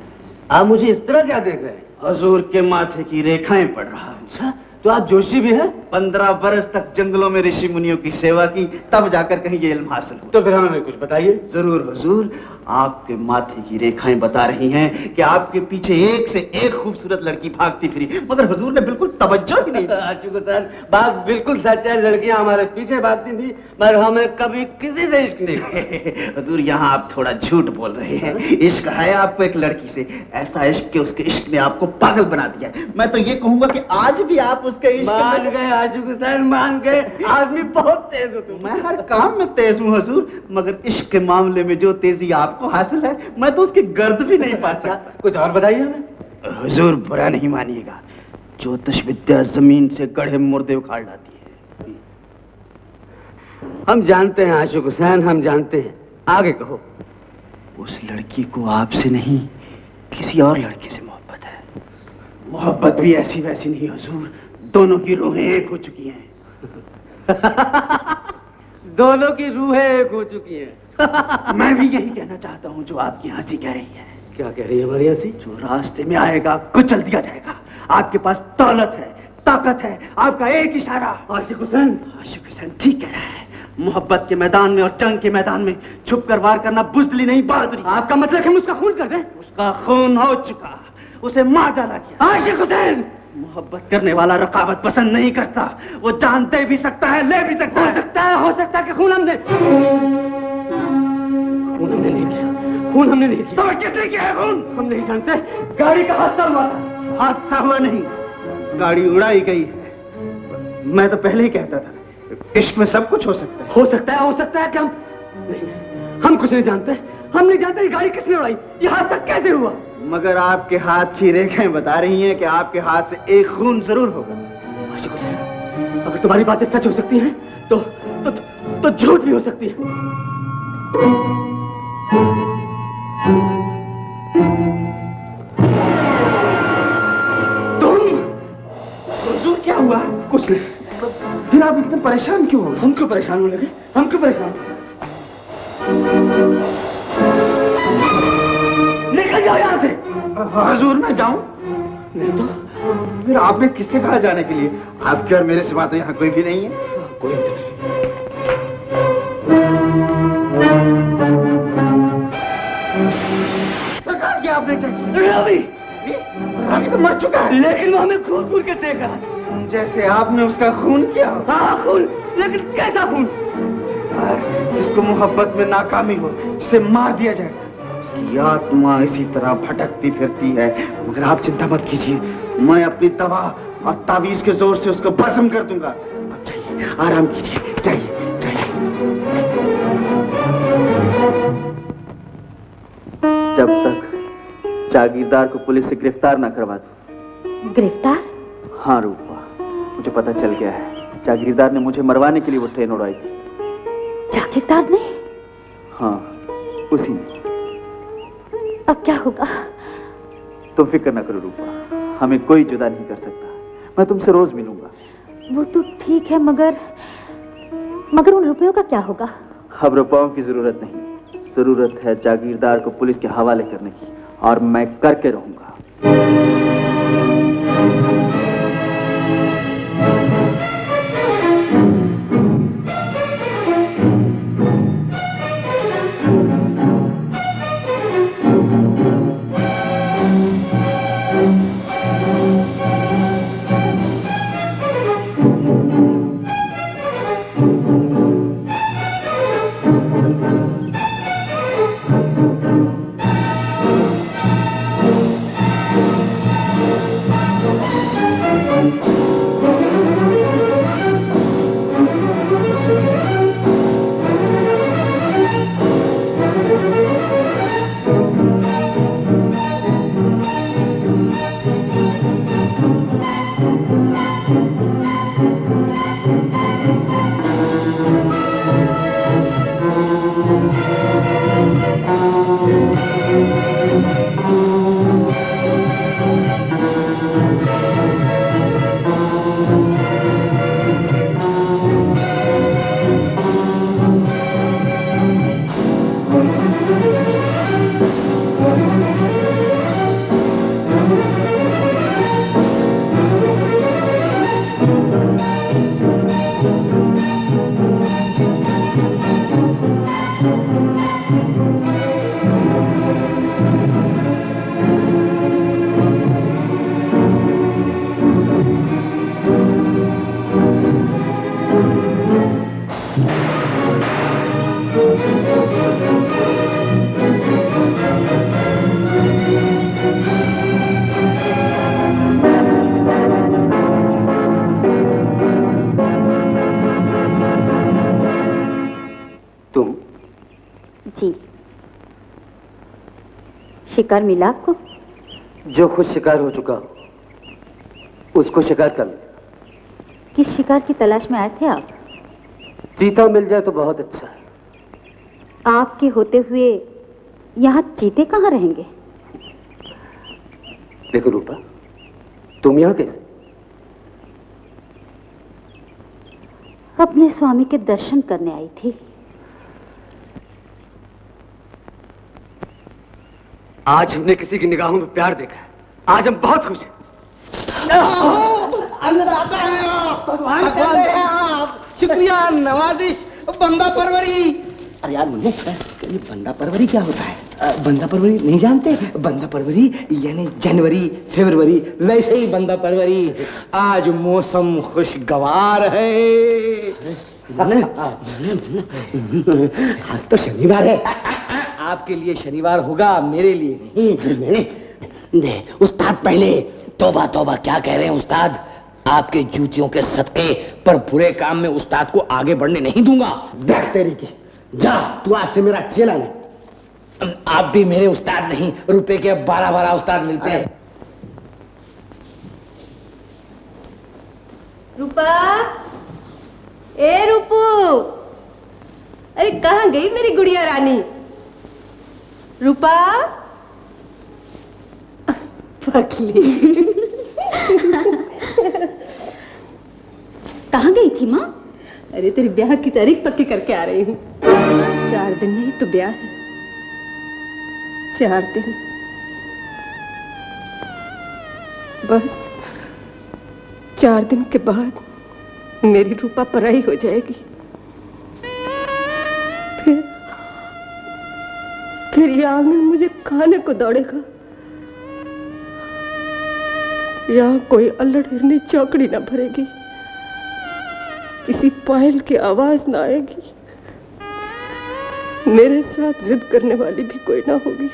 आप मुझे इस तरह क्या देख रहे हैं? हुजूर के माथे की रेखाएं पढ़ रहा हूं। अच्छा, तो आप जोशी भी हैं? 15 बरस तक जंगलों में ऋषि मुनियों की सेवा की, तब जाकर कहीं ये इल्म हासिल हुआ। तो फिर हमें कुछ बताइए। जरूर हुजूर, आपके माथे की रेखाएं बता रही हैं कि आपके पीछे एक से एक खूबसूरत लड़की भागती फिरी, मगर हुजूर ने बिल्कुल तवज्जो ही नहीं दी। आशिक हुसैन, बात बिल्कुल सच है, लड़कियां हमारे पीछे भागती थी, मगर हमें कभी किसी से इश्क नहीं। हुजूर यहाँ आप थोड़ा झूठ बोल रहे हैं। इश्क है आपको एक लड़की से, ऐसा इश्क कि उसके इश्क ने आपको पागल बना दिया। मैं तो ये कहूंगा कि आज भी आप उसके इश्क मान गए आशिक हुसैन, मान गए। आदमी बहुत तेज हो तुम। मैं हर काम में तेज हूँ हुजूर, मगर इश्क के मामले में जो तेजी आपको हासिल है, मैं तो उसकी गर्द भी नहीं पा सकता। कुछ और बताइए हमें। हुजूर बुरा नहीं मानिएगा, ज्योतिष विद्या जमीन से गढ़े मुर्दे उखाड़ लाती है। हम जानते हैं आशिक हुसैन, हम जानते हैं, आगे कहो। उस लड़की को आपसे नहीं, किसी और लड़के से मोहब्बत है। मोहब्बत भी ऐसी वैसी नहीं हुजूर, दोनों की रूहें एक हो चुकी हैं। दोनों की रूहें एक हो चुकी हैं। मैं भी यही कहना चाहता हूँ जो आपकी हंसी कह रही है। क्या कह रही है हमारी हंसी? जो रास्ते में आएगा कुचल दिया जाएगा। आपके पास दौलत है, ताकत है, आपका एक इशारा। आशिक हुसैन, आशिक हुसैन ठीक कह रहा है। मोहब्बत के मैदान में और जंग के मैदान में छुप कर वार करना बुज़दिली नहीं, बहादुरी। आपका मतलब हम उसका खून कर दें? उसका खून हो चुका, उसे मार डाला गया। आशिक हुसैन, मोहब्बत करने वाला रकावत पसंद नहीं करता, वो जानते भी सकता है, ले भी सकता है। हो सकता है कि खून हमने नहीं किया। खून हमने नहीं किया। तो किसने किया है खून? हम नहीं जानते। गाड़ी का हादसा हुआ था। हादसा हुआ नहीं, गाड़ी उड़ाई गई है। मैं तो पहले ही कहता था, इश्क में सब कुछ हो सकता है। हो सकता है कि हम कुछ नहीं जानते। हम नहीं जानते ये गाड़ी किसने उड़ाई, ये हादसा कैसे हुआ। मगर आपके हाथ की रेखाएं बता रही हैं कि आपके हाथ से एक खून जरूर होगा। आशिक हुसैन, अगर तुम्हारी बातें सच हो सकती हैं, तो झूठ भी हो सकती है। तुम? हुजूर क्या हुआ? कुछ नहीं। फिर आप इतने परेशान क्यों हो? हम क्यों परेशान होने लगे? हम क्यों परेशान? निकल जाओ यहाँ से। हुजूर मैं जाऊं? नहीं तो फिर आपने किससे कहा जाने के लिए? आपके और मेरे सिवा तो यहाँ कोई भी नहीं है। कोई तो नहीं। क्या आपने क्या? रवि तो मर चुका है। लेकिन वो हमें खून के देख रहा है। जैसे आपने उसका खून किया। हाँ खून, लेकिन कैसा खून? जिसको मोहब्बत में नाकामी हो, जिसे मार दिया जाए, उसकी आत्मा इसी तरह भटकती फिरती है। मगर आप चिंता मत कीजिए, मैं अपनी दवा और तावीज के जोर से उसको भस्म कर दूंगा। आप जाइए, आराम कीजिए, जाइए। जब तक जागीरदार को पुलिस से गिरफ्तार ना करवा दो। गिरफ्तार? हाँ रूपा, मुझे पता चल गया है। जागीरदार ने मुझे मरवाने के लिए वो ट्रेन उड़ाई थी। जागीरदार ने? हाँ, उसी ने। अब क्या होगा? तुम फिक्र न करो रूपा, हमें कोई जुदा नहीं कर सकता। मैं तुमसे रोज मिलूंगा। वो तो ठीक है, मगर उन रुपयों का क्या होगा? अब रुपयों की जरूरत नहीं, जरूरत है जागीरदार को पुलिस के हवाले करने की, और मैं करके रहूंगा। शिकार मिला आपको? जो खुद शिकार हो चुका उसको शिकार कर ले। किस शिकार की तलाश में आए थे आप? चीता मिल जाए तो बहुत अच्छा है। आपके होते हुए यहाँ चीते कहाँ रहेंगे? देखो रूपा, तुम यहाँ कैसे? अपने स्वामी के दर्शन करने आई थी। आज हमने किसी की निगाहों में प्यार देखा है। आज हम बहुत खुश हैं। भगवान हैं आप। शुक्रिया, नवाजिश, बंदा परवरी। अरे यार मुन्ने, ये बंदा परवरी क्या होता है? बंदा परवरी नहीं जानते? बंदा परवरी यानी जनवरी फरवरी, वैसे ही बंदा परवरी। आज मौसम खुशगवार है। आज तो शनिवार है। आपके लिए शनिवार होगा, मेरे लिए नहीं। दे उस्ताद, पहले तौबा तौबा। क्या कह रहे हैं उस्ताद? आपके जूतियों के सदके पर बुरे काम में उस्ताद को आगे बढ़ने नहीं दूंगा। देख तेरी की, जा तू आज से मेरा चेला नहीं। आप भी मेरे उस्ताद नहीं, रुपए के 12-12 उस्ताद मिलते हैं। रूपा, ए रूपू, अरे कहाँ गई मेरी गुड़िया रानी? रूपा, पकली। कहाँ गई थी माँ? अरे तेरी ब्याह की तारीख पक्की करके आ रही हूँ। 4 दिन नहीं तो ब्याह है। 4 दिन बस। 4 दिन के बाद मेरी रूपा पराई हो जाएगी। फिर ये आंगन मुझे खाने को दौड़ेगा। यहाँ कोई अल्लड़ हिरनी चौकड़ी ना भरेगी, किसी पायल की आवाज ना आएगी, मेरे साथ जिद करने वाली भी कोई ना होगी,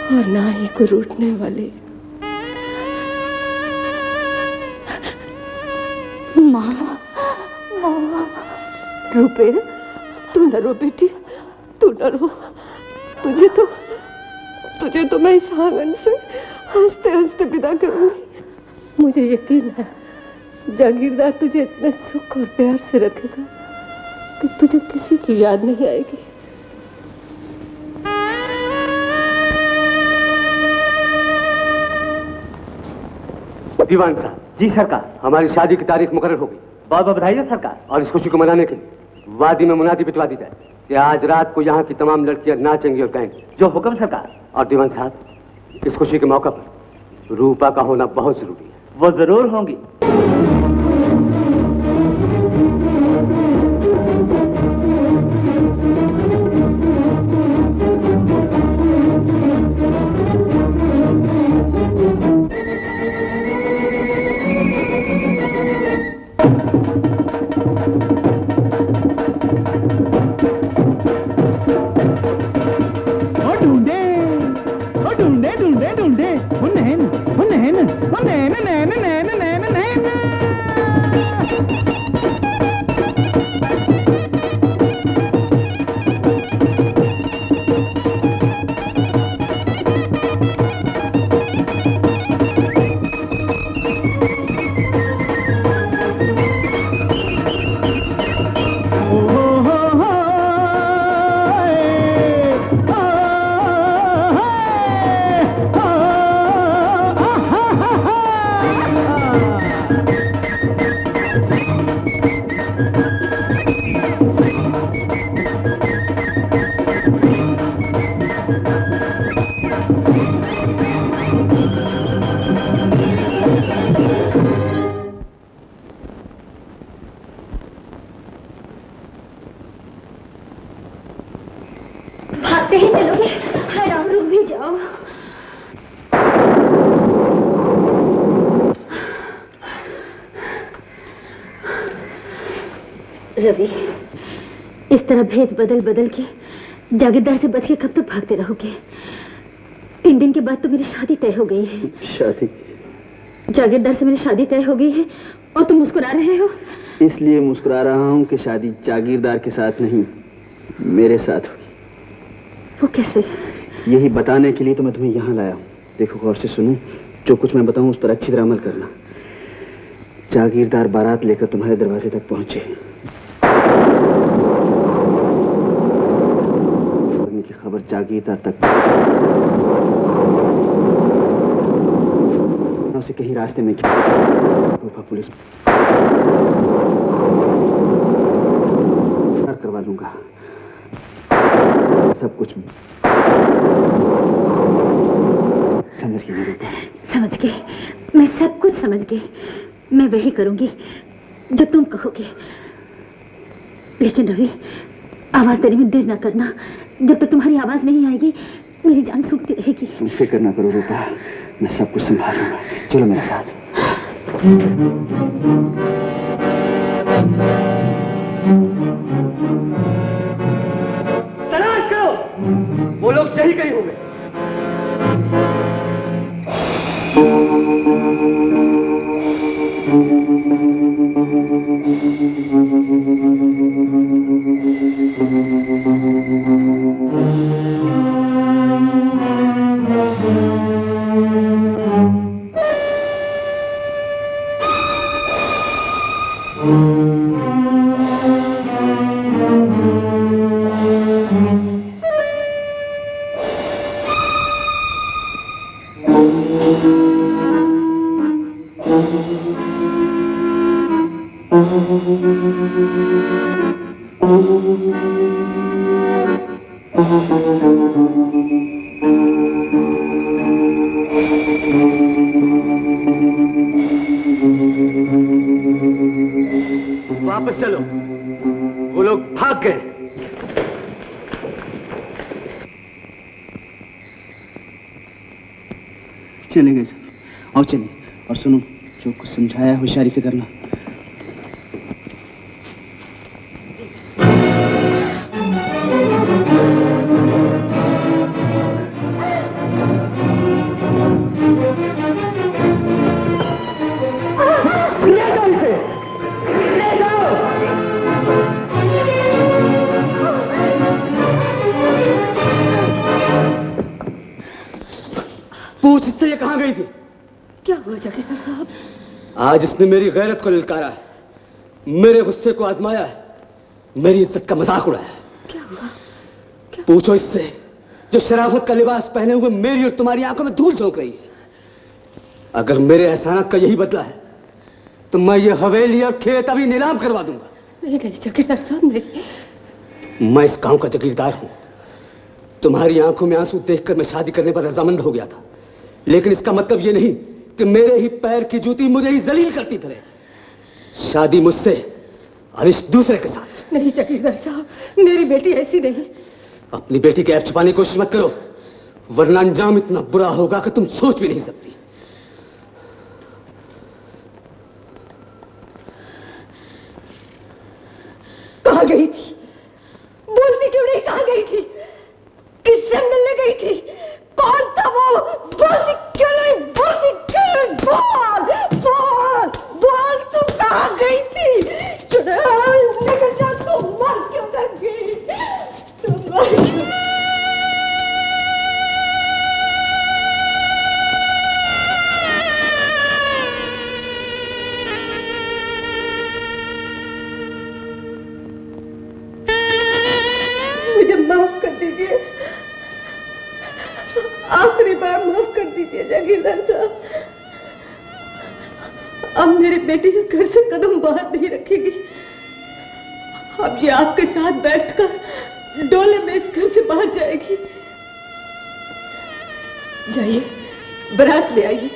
और ना ही कोई रूठने वाले। माँ, माँ। रूपे, तू न रो बेटी, तू न रो। तुझे तो मैं इस आंगन से हंसते हंसते विदा करूंगी। मुझे यकीन है जागीरदार तुझे इतने सुख और प्यार से रखेगा कि तुझे किसी की याद नहीं आएगी। दीवान साहब। जी सरकार। हमारी शादी की तारीख मुकर्रर हो गई। बहुत बहुत बधाई है सरकार। और इस खुशी को मनाने के लिए वादी में मुनादी पिटवा दी जाए कि आज रात को यहाँ की तमाम लड़कियां नाचेंगी और गाएंगी। जो हुक्म सरकार। और दीवान साहब, इस खुशी के मौका पर रूपा का होना बहुत जरूरी है। वो जरूर होंगी। भागते ही चलोगे? हाय राम, रुक भी जाओ। रवि, इस तरह भेष बदल बदल के जागीरदार से बच के कब तक भागते रहोगे? 3 दिन के बाद तो मेरी शादी तय हो गई है। शादी? जागीरदार से मेरी शादी तय हो गई है और तुम मुस्कुरा रहे हो। इसलिए मुस्कुरा रहा हूँ कि शादी जागीरदार के साथ नहीं, मेरे साथ हुई। वो कैसे? यही बताने के लिए तो मैं तुम्हें यहाँ लाया हूँ। देखो, गौर से सुनो, जो कुछ मैं बताऊँ उस पर अच्छी तरह अमल करना। जागीरदार बारात लेकर तुम्हारे दरवाजे तक पहुंचे। की खबर जागीरदार तक उसे कहीं रास्ते में रूपा पुलिस करवा लूंगा। सब कुछ समझ गई रूपा? समझ गई, मैं सब कुछ समझ गई। मैं वही करूंगी जो तुम कहोगे। लेकिन रवि, आवाज देने में देर ना करना। जब तक तुम्हारी आवाज नहीं आएगी मेरी जान सूखती रहेगी। तुम फिक्र ना करो रूपा, मैं सब कुछ संभालूंगा। चलो मेरे साथ। तलाश करो, वो लोग यही कहीं होंगे। वापस चलो, वो लोग भाग गए। चले गए सर। आओ चलिए, और सुनो, जो कुछ समझाया होशियारी से करना। पूछ इससे ये कहां गई थी? क्या हुआ जागीरदार साहब? आज इसने मेरी गैरत को ललकारा है, मेरे गुस्से को आजमाया है, मेरी इज्जत का मजाक उड़ाया है। क्या हुआ? पूछो इससे, जो शराफत का लिबास पहने हुए मेरी और तुम्हारी आंखों में धूल झोंक रही है। अगर मेरे एहसानात का यही बदला है तो मैं ये हवेली और खेत अभी नीलाम करवा दूंगा। नहीं नहीं जागीरदार साहब नहीं। मैं इस गांव का जागीरदार हूं। तुम्हारी आंखों में आंसू देखकर मैं शादी करने पर रजामंद हो गया था, लेकिन इसका मतलब ये नहीं कि मेरे ही पैर की जूती मुझे ही जलील करती फिरे। शादी मुझसे और इस दूसरे के साथ। नहीं जागीरदार साहब, मेरी बेटी ऐसी नहीं। अपनी बेटी के ऐब छुपाने की कोशिश मत करो, वरना अंजाम इतना बुरा होगा कि तुम सोच भी नहीं सकती। कहाँ गई थी? बोलती क्यों नहीं? कहाँ गई थी? किससे मिलने गई थी? कौन था वो? बोलती क्यों नहीं? बोलती क्यों नहीं? बोल तू कहाँ गई थी? लेकर जा, तू मर क्यों न गई? तू मर क्यों? मुझे माफ कर दीजिए, आखिरी बार माफ कर दीजिए जागीरदार साहब। अब मेरी बेटी इस घर से कदम बाहर नहीं रखेगी। अब ये आपके साथ बैठकर डोले में इस घर से बाहर जाएगी। जाइए, बारात ले आइए।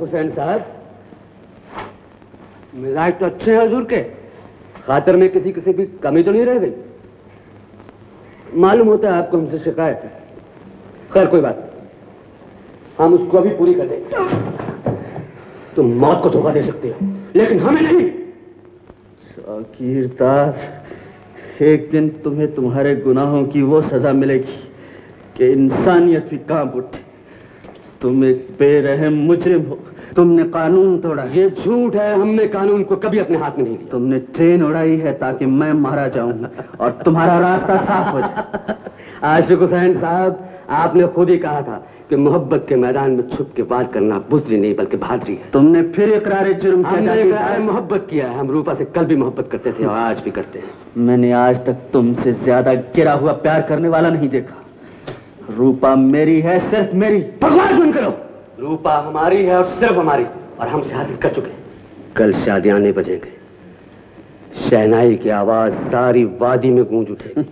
हुसैन साहब, मिजाज तो अच्छे हैं हुजूर के, खातर में किसी किसी भी कमी तो नहीं रह गई। मालूम होता है आपको हमसे शिकायत है। खैर कोई बात नहीं, हम उसको अभी पूरी कर देंगे। तुम मौत को धोखा दे सकते हो, लेकिन हमें नहीं। जागीरदार, एक दिन तुम्हें तुम्हारे गुनाहों की वो सजा मिलेगी कि इंसानियत भी कांप उठे। तुम एक बेरहम मुजरिम हो, तुमने कानून तोड़ा। ये झूठ है, हमने कानून को कभी अपने हाथ में नहीं लिया। तुमने ट्रेन उड़ाई है ताकि मैं मारा जाऊं और तुम्हारा रास्ता साफ हो जाए। आशिक हुसैन साहब, आपने खुद ही कहा था कि मोहब्बत के मैदान में छुप के वार करना बुज़दिली नहीं बल्कि बहादुरी है। तुमने फिर इकरार जुर्म किया। मोहब्बत किया है, हम रूपा से कल भी मोहब्बत करते थे और आज भी करते हैं। मैंने आज तक तुमसे ज्यादा गिरा हुआ प्यार करने वाला नहीं देखा। रूपा मेरी है, सिर्फ मेरी। बकवास बंद करो। रूपा हमारी है और सिर्फ हमारी, और हमसे हासिल कर चुके। कल शादियां नहीं बजेंगे, शहनाई की आवाज सारी वादी में गूंज उठेगी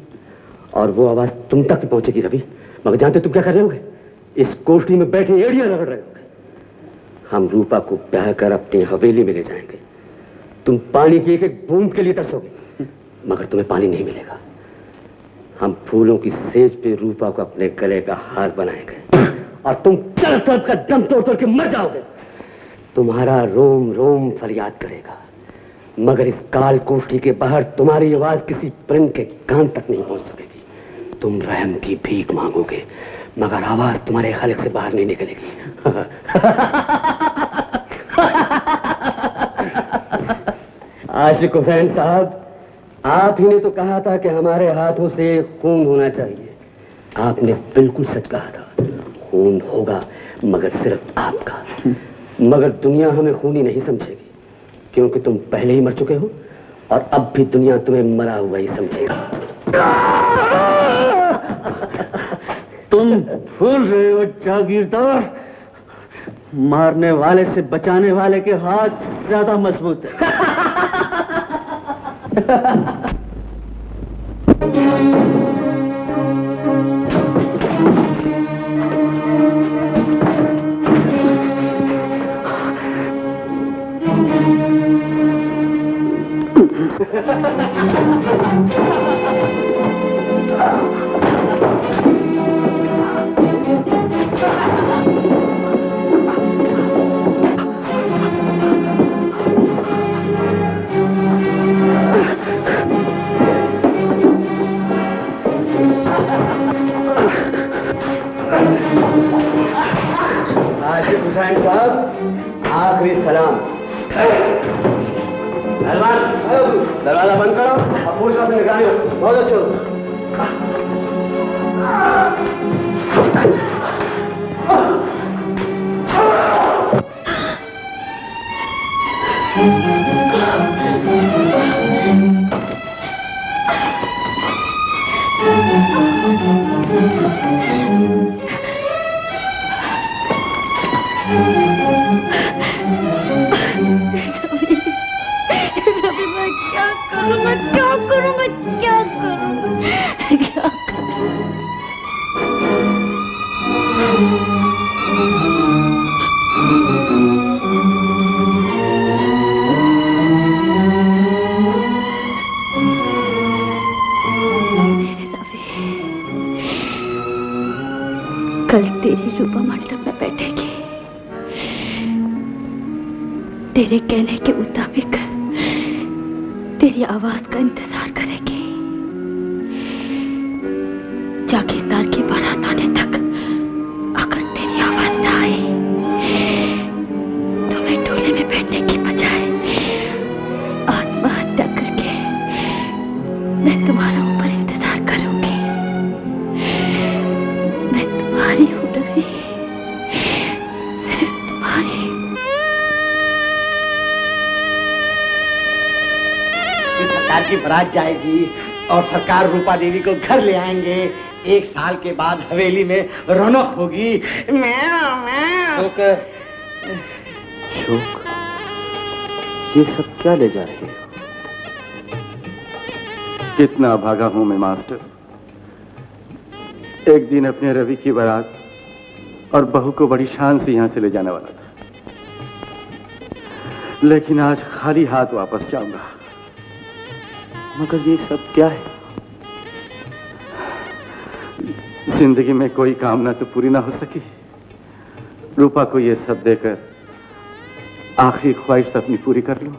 और वो आवाज तुम तक भी पहुंचेगी रवि। मगर जानते तुम क्या कर रहे होगे? इस कोठरी में बैठे एड़ियां रगड़ रहे होगे। हम रूपा को ब्याह कर अपनी हवेली में ले जाएंगे। तुम पानी की एक एक बूंद के लिए तरसोगे, मगर तुम्हें पानी नहीं मिलेगा। हम फूलों की सेज पे रूपा को अपने गले का हार बनाएंगे और तुम तड़प तड़प का दम तोड़ तोड़ के मर जाओगे। तुम्हारा रोम रोम फरियाद करेगा, मगर इस काल कोठरी के बाहर तुम्हारी आवाज किसी परिंद के कान तक नहीं पहुंच सकेगी। तुम रहम की भीख मांगोगे, मगर आवाज तुम्हारे खलक से बाहर नहीं निकलेगी। आशिक हुसैन साहब, आप ही ने तो कहा था कि हमारे हाथों से खून होना चाहिए। आपने बिल्कुल सच कहा था, खून होगा, मगर सिर्फ आपका। मगर दुनिया हमें खूनी नहीं समझेगी, क्योंकि तुम पहले ही मर चुके हो और अब भी दुनिया तुम्हें मरा हुआ ही समझेगा। तुम भूल रहे हो जागीरदार, मारने वाले से बचाने वाले के हाथ ज्यादा मजबूत है। आशिक हुसैन साहब, आखिरी सलाम। पहलवान, दरवाजा बंद करो और पूरी तरह से निगरानी हो। बहुत अच्छा। कल तेरी रूपा मंडप में बैठेगी, तेरे कहने के मुताबिक तेरी आवाज का इंतजार करेगी। जागीरदार की बारात आने तक अगर तेरी आवाज ना आए तो मैं डोले में बैठने की बजाय आत्महत्या करके मैं तुम्हारा ऊपर इंतजार करूंगी। मैं तुम्हारी हूं रवि, सिर्फ तुम्हारी। सरकार की बारात जाएगी और सरकार रूपा देवी को घर ले आएंगे। 1 साल के बाद हवेली में रौनक होगी। शोक, ये सब क्या ले जा रहे हो? कितना भागा हूं मैं मास्टर। एक दिन अपने रवि की बारात और बहू को बड़ी शान से यहां से ले जाने वाला था, लेकिन आज खाली हाथ वापस जाऊंगा। मगर ये सब क्या है? जिंदगी में कोई कामना तो पूरी ना हो सकी। रूपा को ये सब देकर आखिरी ख्वाहिश तो अपनी पूरी कर लो,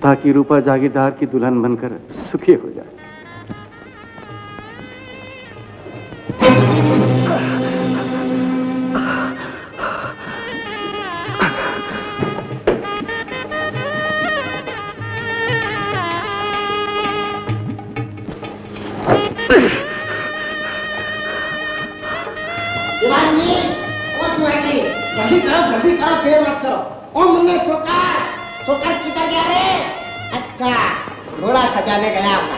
ताकि रूपा जागीरदार की दुल्हन बनकर सुखी हो जाए। जल्दी करो, देर मत करो। ओ मुन्ने, सोकर किधर गया रे? अच्छा, घोड़ा सजाने गया होगा।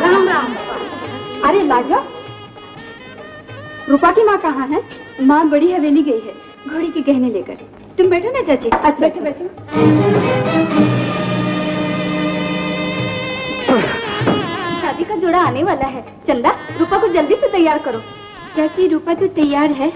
राम राम। अरे लाजा, रूपा की माँ कहाँ है? माँ बड़ी हवेली गई है घोड़ी के गहने लेकर। तुम बैठो ना चाची। अच्छा, बैठो बैठो। शादी का जोड़ा आने वाला है। चंदा, रूपा को जल्दी से तैयार करो। चाची, रूपा तो तैयार है।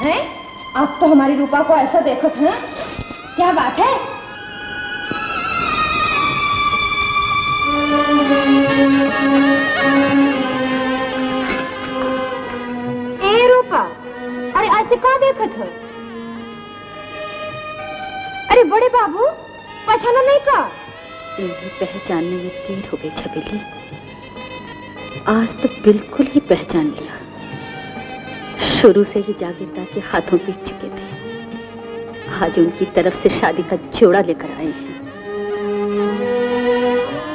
हैं? आप तो हमारी रूपा को ऐसा देखत हैं? क्या बात है? ए रूपा, अरे ऐसे कहाँ देखत है? अरे बड़े बाबू, पहचाना नहीं का? इन्हें पहचानने में देर हो गई छबीली। आज तो बिल्कुल ही पहचान लिया। शुरू से ही जागीरदार के हाथों पीट चुके थे। आज उनकी तरफ से शादी का जोड़ा लेकर आए हैं।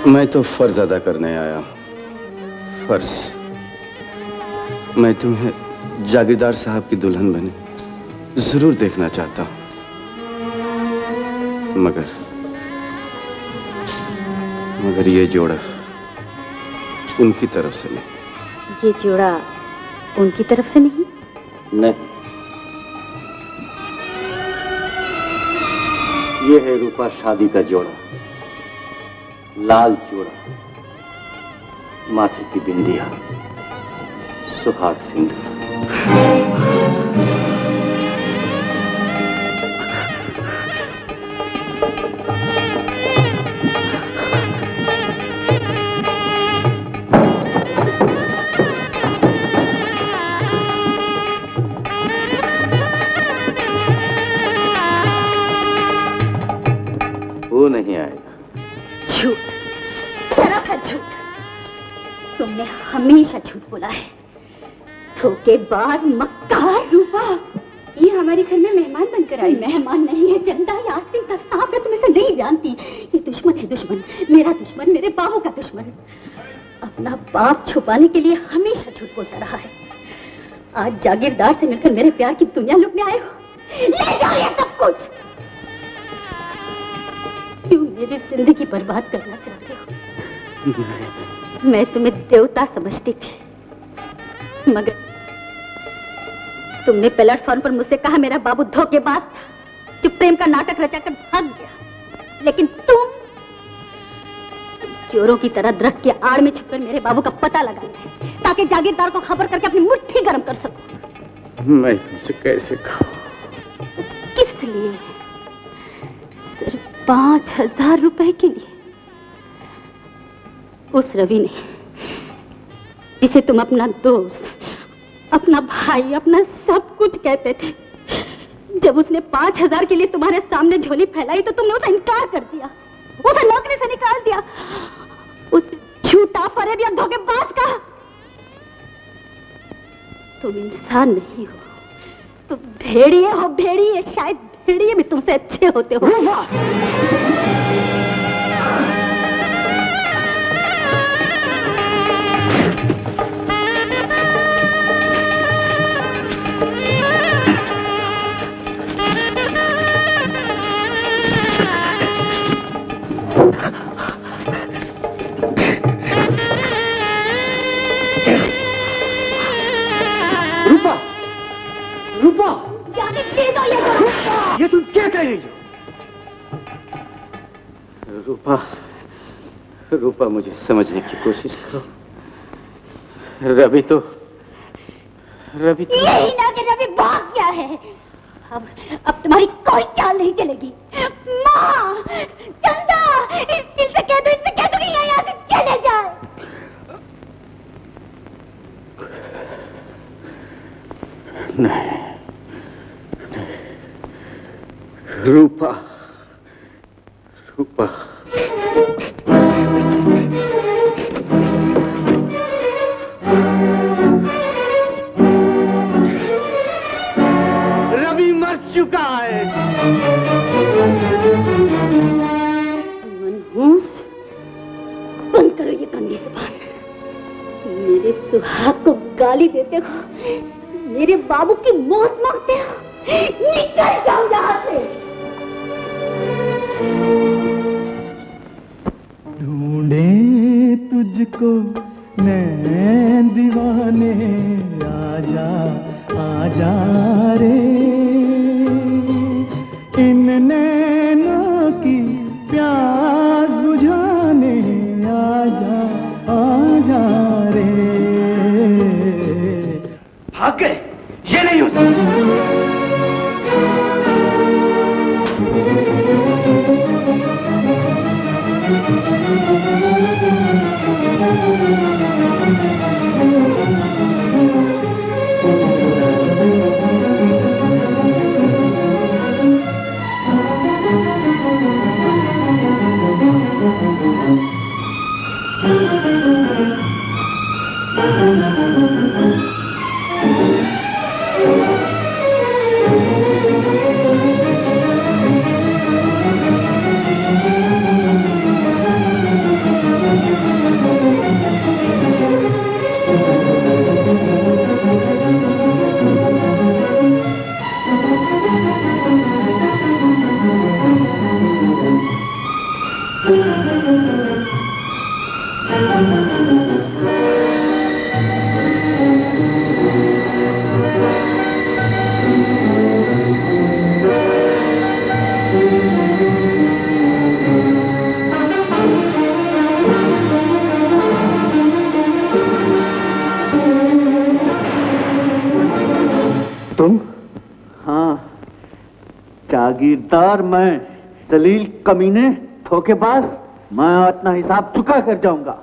मैं तो फर्ज अदा करने आया हूं। फर्ज। मैं तुम्हें जागीरदार साहब की दुल्हन बनी जरूर देखना चाहता हूं, मगर ये जोड़ा उनकी तरफ से नहीं। ये जोड़ा उनकी तरफ से नहीं? नहीं, ये है रूपा शादी का जोड़ा, लाल जोड़ा, माथे की बिंदिया, सुहाग सिंदूर। वो नहीं आएगा। झूठ, सरासर झूठ। तुमने हमेशा झूठ बोला है। धोखेबाज, मक्कार। रूपा, ये हमारे घर में मेहमान बनकर आई। मेहमान नहीं है चंदा, ये आस्तीन का सांप है। तुम इसे नहीं जानती। ये दुश्मन है, दुश्मन। मेरा दुश्मन, मेरे बाबू का दुश्मन। अपना पाप छुपाने के लिए हमेशा झूठ बोलता रहा है। आज जागीरदार से मिलकर मेरे प्यार की दुनिया लुटने आए हो। ले जाओ ये सब कुछ। क्यों मेरी जिंदगी बर्बाद करना चाहते हो? मैं तुम्हें देवता समझती थी, मगर तुमने प्लेटफॉर्म पर मुझसे कहा मेरा बाबू धोखेबाज था जो प्रेम का नाटक रचाकर भाग गया। लेकिन तुम चोरों की तरह दरख्त के आड़ में छुपकर मेरे बाबू का पता लगाया है ताकि जागीरदार को खबर करके अपनी मुट्ठी गर्म कर सको। मैं तुमसे कैसे कहूं? किस लिए? सिर्फ 5,000 रुपए के लिए? उस रवि ने, जिसे तुम अपना दोस्त, अपना भाई, अपना सब कुछ कहते थे, जब उसने 5,000 के लिए तुम्हारे सामने झोली फैलाई तो तुमने उसे इनकार कर दिया, उसे नौकरी से निकाल दिया, उसे झूठा, फरेब या धोखेबाज कहा। तुम इंसान नहीं हो, तुम भेड़िए हो, भेड़िए। शायद भेड़िए भी तुमसे अच्छे होते हो। रूपा, रूपा, जाके दे दो ये। ये तुम क्या कह रही हो? रूपा, रूपा, मुझे समझने की कोशिश करो। रवि तो यही ना कि रवि भाग गया है। अब तुम्हारी कोई चाल नहीं चलेगी। माँ, चंदा, इससे कह दो कि यहाँ से चले जाए। नहीं, रूपा, रूपा, रवि मर चुका है। मनहूस, बंद करो ये गंदी जुबान। मेरे सुहाग को गाली देते हो, मेरे बाबू की मौत मांगते हो। निकल जाओ यहाँ से। ढूंढे तुझको नैन दीवाने, आजा आजा रे, इन नैनों की प्यास बुझाने, आजा आजा रे। भाग गए? ये नहीं हो सकता। तुम? हाँ, जागीरदार मैं, जलील कमीने, धोखेबाज, मैं अपना हिसाब चुका कर जाऊंगा।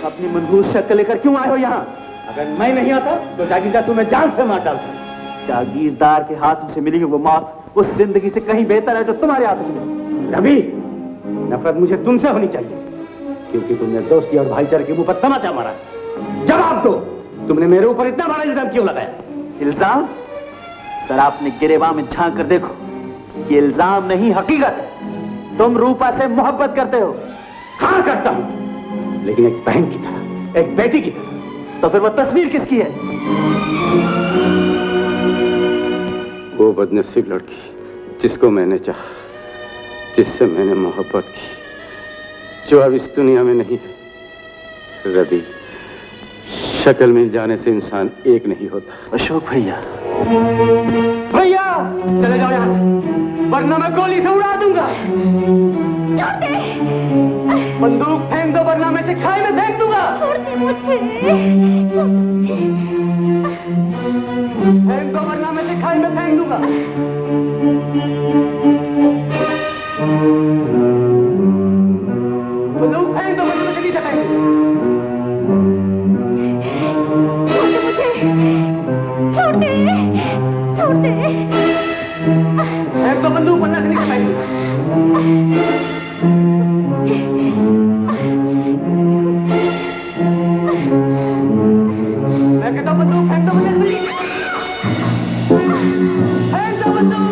अपनी मनहूस शक्ल लेकर क्यों आए हो यहाँ? अगर मैं नहीं आता तो जागीरदार तुम्हें जान से मार डालता। जागीरदार के हाथों से मिली वो मौत उस जिंदगी से कहीं बेहतर है जो तुम्हारे हाथों से मिली। रवि, नफरत मुझे तुमसे होनी चाहिए क्योंकि तुमने दोस्ती और भाईचारे के मुंह पर तमाचा मारा। जवाब दो, तुमने मेरे ऊपर इतना बड़ा इल्जाम क्यों लगाया? इल्जाम? सर आपने गिरेबान में झांक कर देखो, ये इल्जाम नहीं हकीकत है। तुम रूपा से मोहब्बत करते हो। हाँ करता हूं, लेकिन एक बहन की तरह, एक बेटी की तरह। तो फिर वो तस्वीर किसकी है? वो बदनसीब लड़की जिसको मैंने चाहा, जिससे मैंने मोहब्बत की, जो अब इस दुनिया में नहीं है। रवि, शक्ल मिल जाने से इंसान एक नहीं होता। अशोक भैया, भैया चले जाओ यहाँ से, वरना मैं गोली से उड़ा दूंगा। छोड़ दे, बंदूक फेंक दो वरना मैं इसे खाई में फेंक दूंगा। छोड़ दे मुझे, छोड़ दे मुझे। फेंक दो वरना मैं इसे खाई में फेंक दूंगा। बंदूक फेंक दो वरना मैं इसे नीचे फेंक दूंगा। छोड़ दे, छोड़ दे। फेंक दो बंदूक वरना से नीचे फेंक दूंगा। मैं कहता हूं बंदूक फेंक दो वरना से नीचे फेंक दो बंदूक।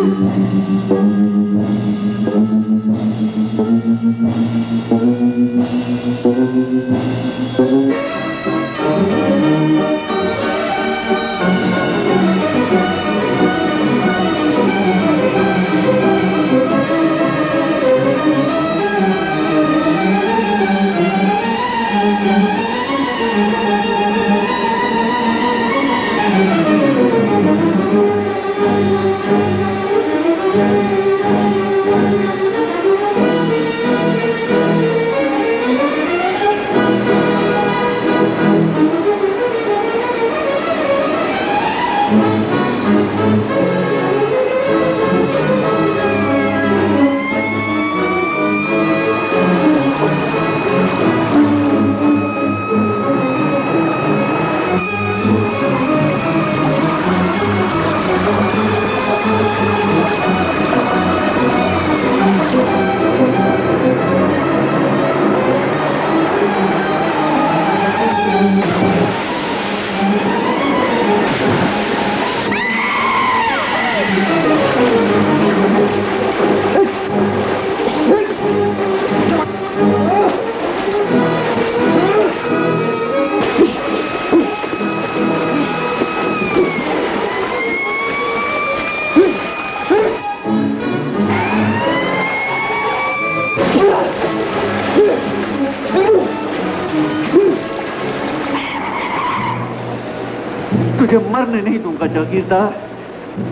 तुझे मरने नहीं दूंगा जागीरदार,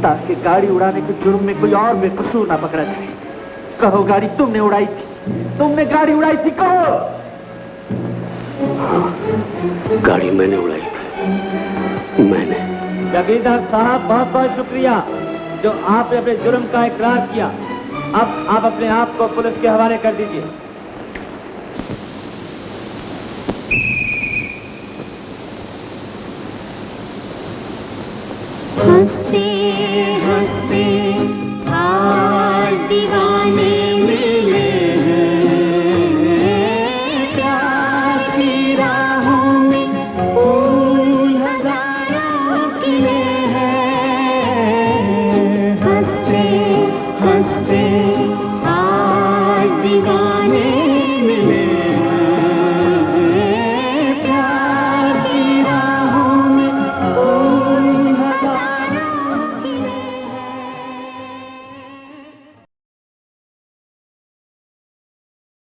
ताकि गाड़ी उड़ाने के जुर्म में कोई और बेकसूर ना पकड़ा जाए। कहो गाड़ी तुमने उड़ाई थी, तुमने गाड़ी उड़ाई थी, कहो। गाड़ी मैंने उड़ाई थी, मैंने। जागीरदार साहब बहुत बहुत शुक्रिया जो आपने अपने जुर्म का इकरार किया। अब आप अपने आप को पुलिस के हवाले कर दीजिए। हंसते हंसते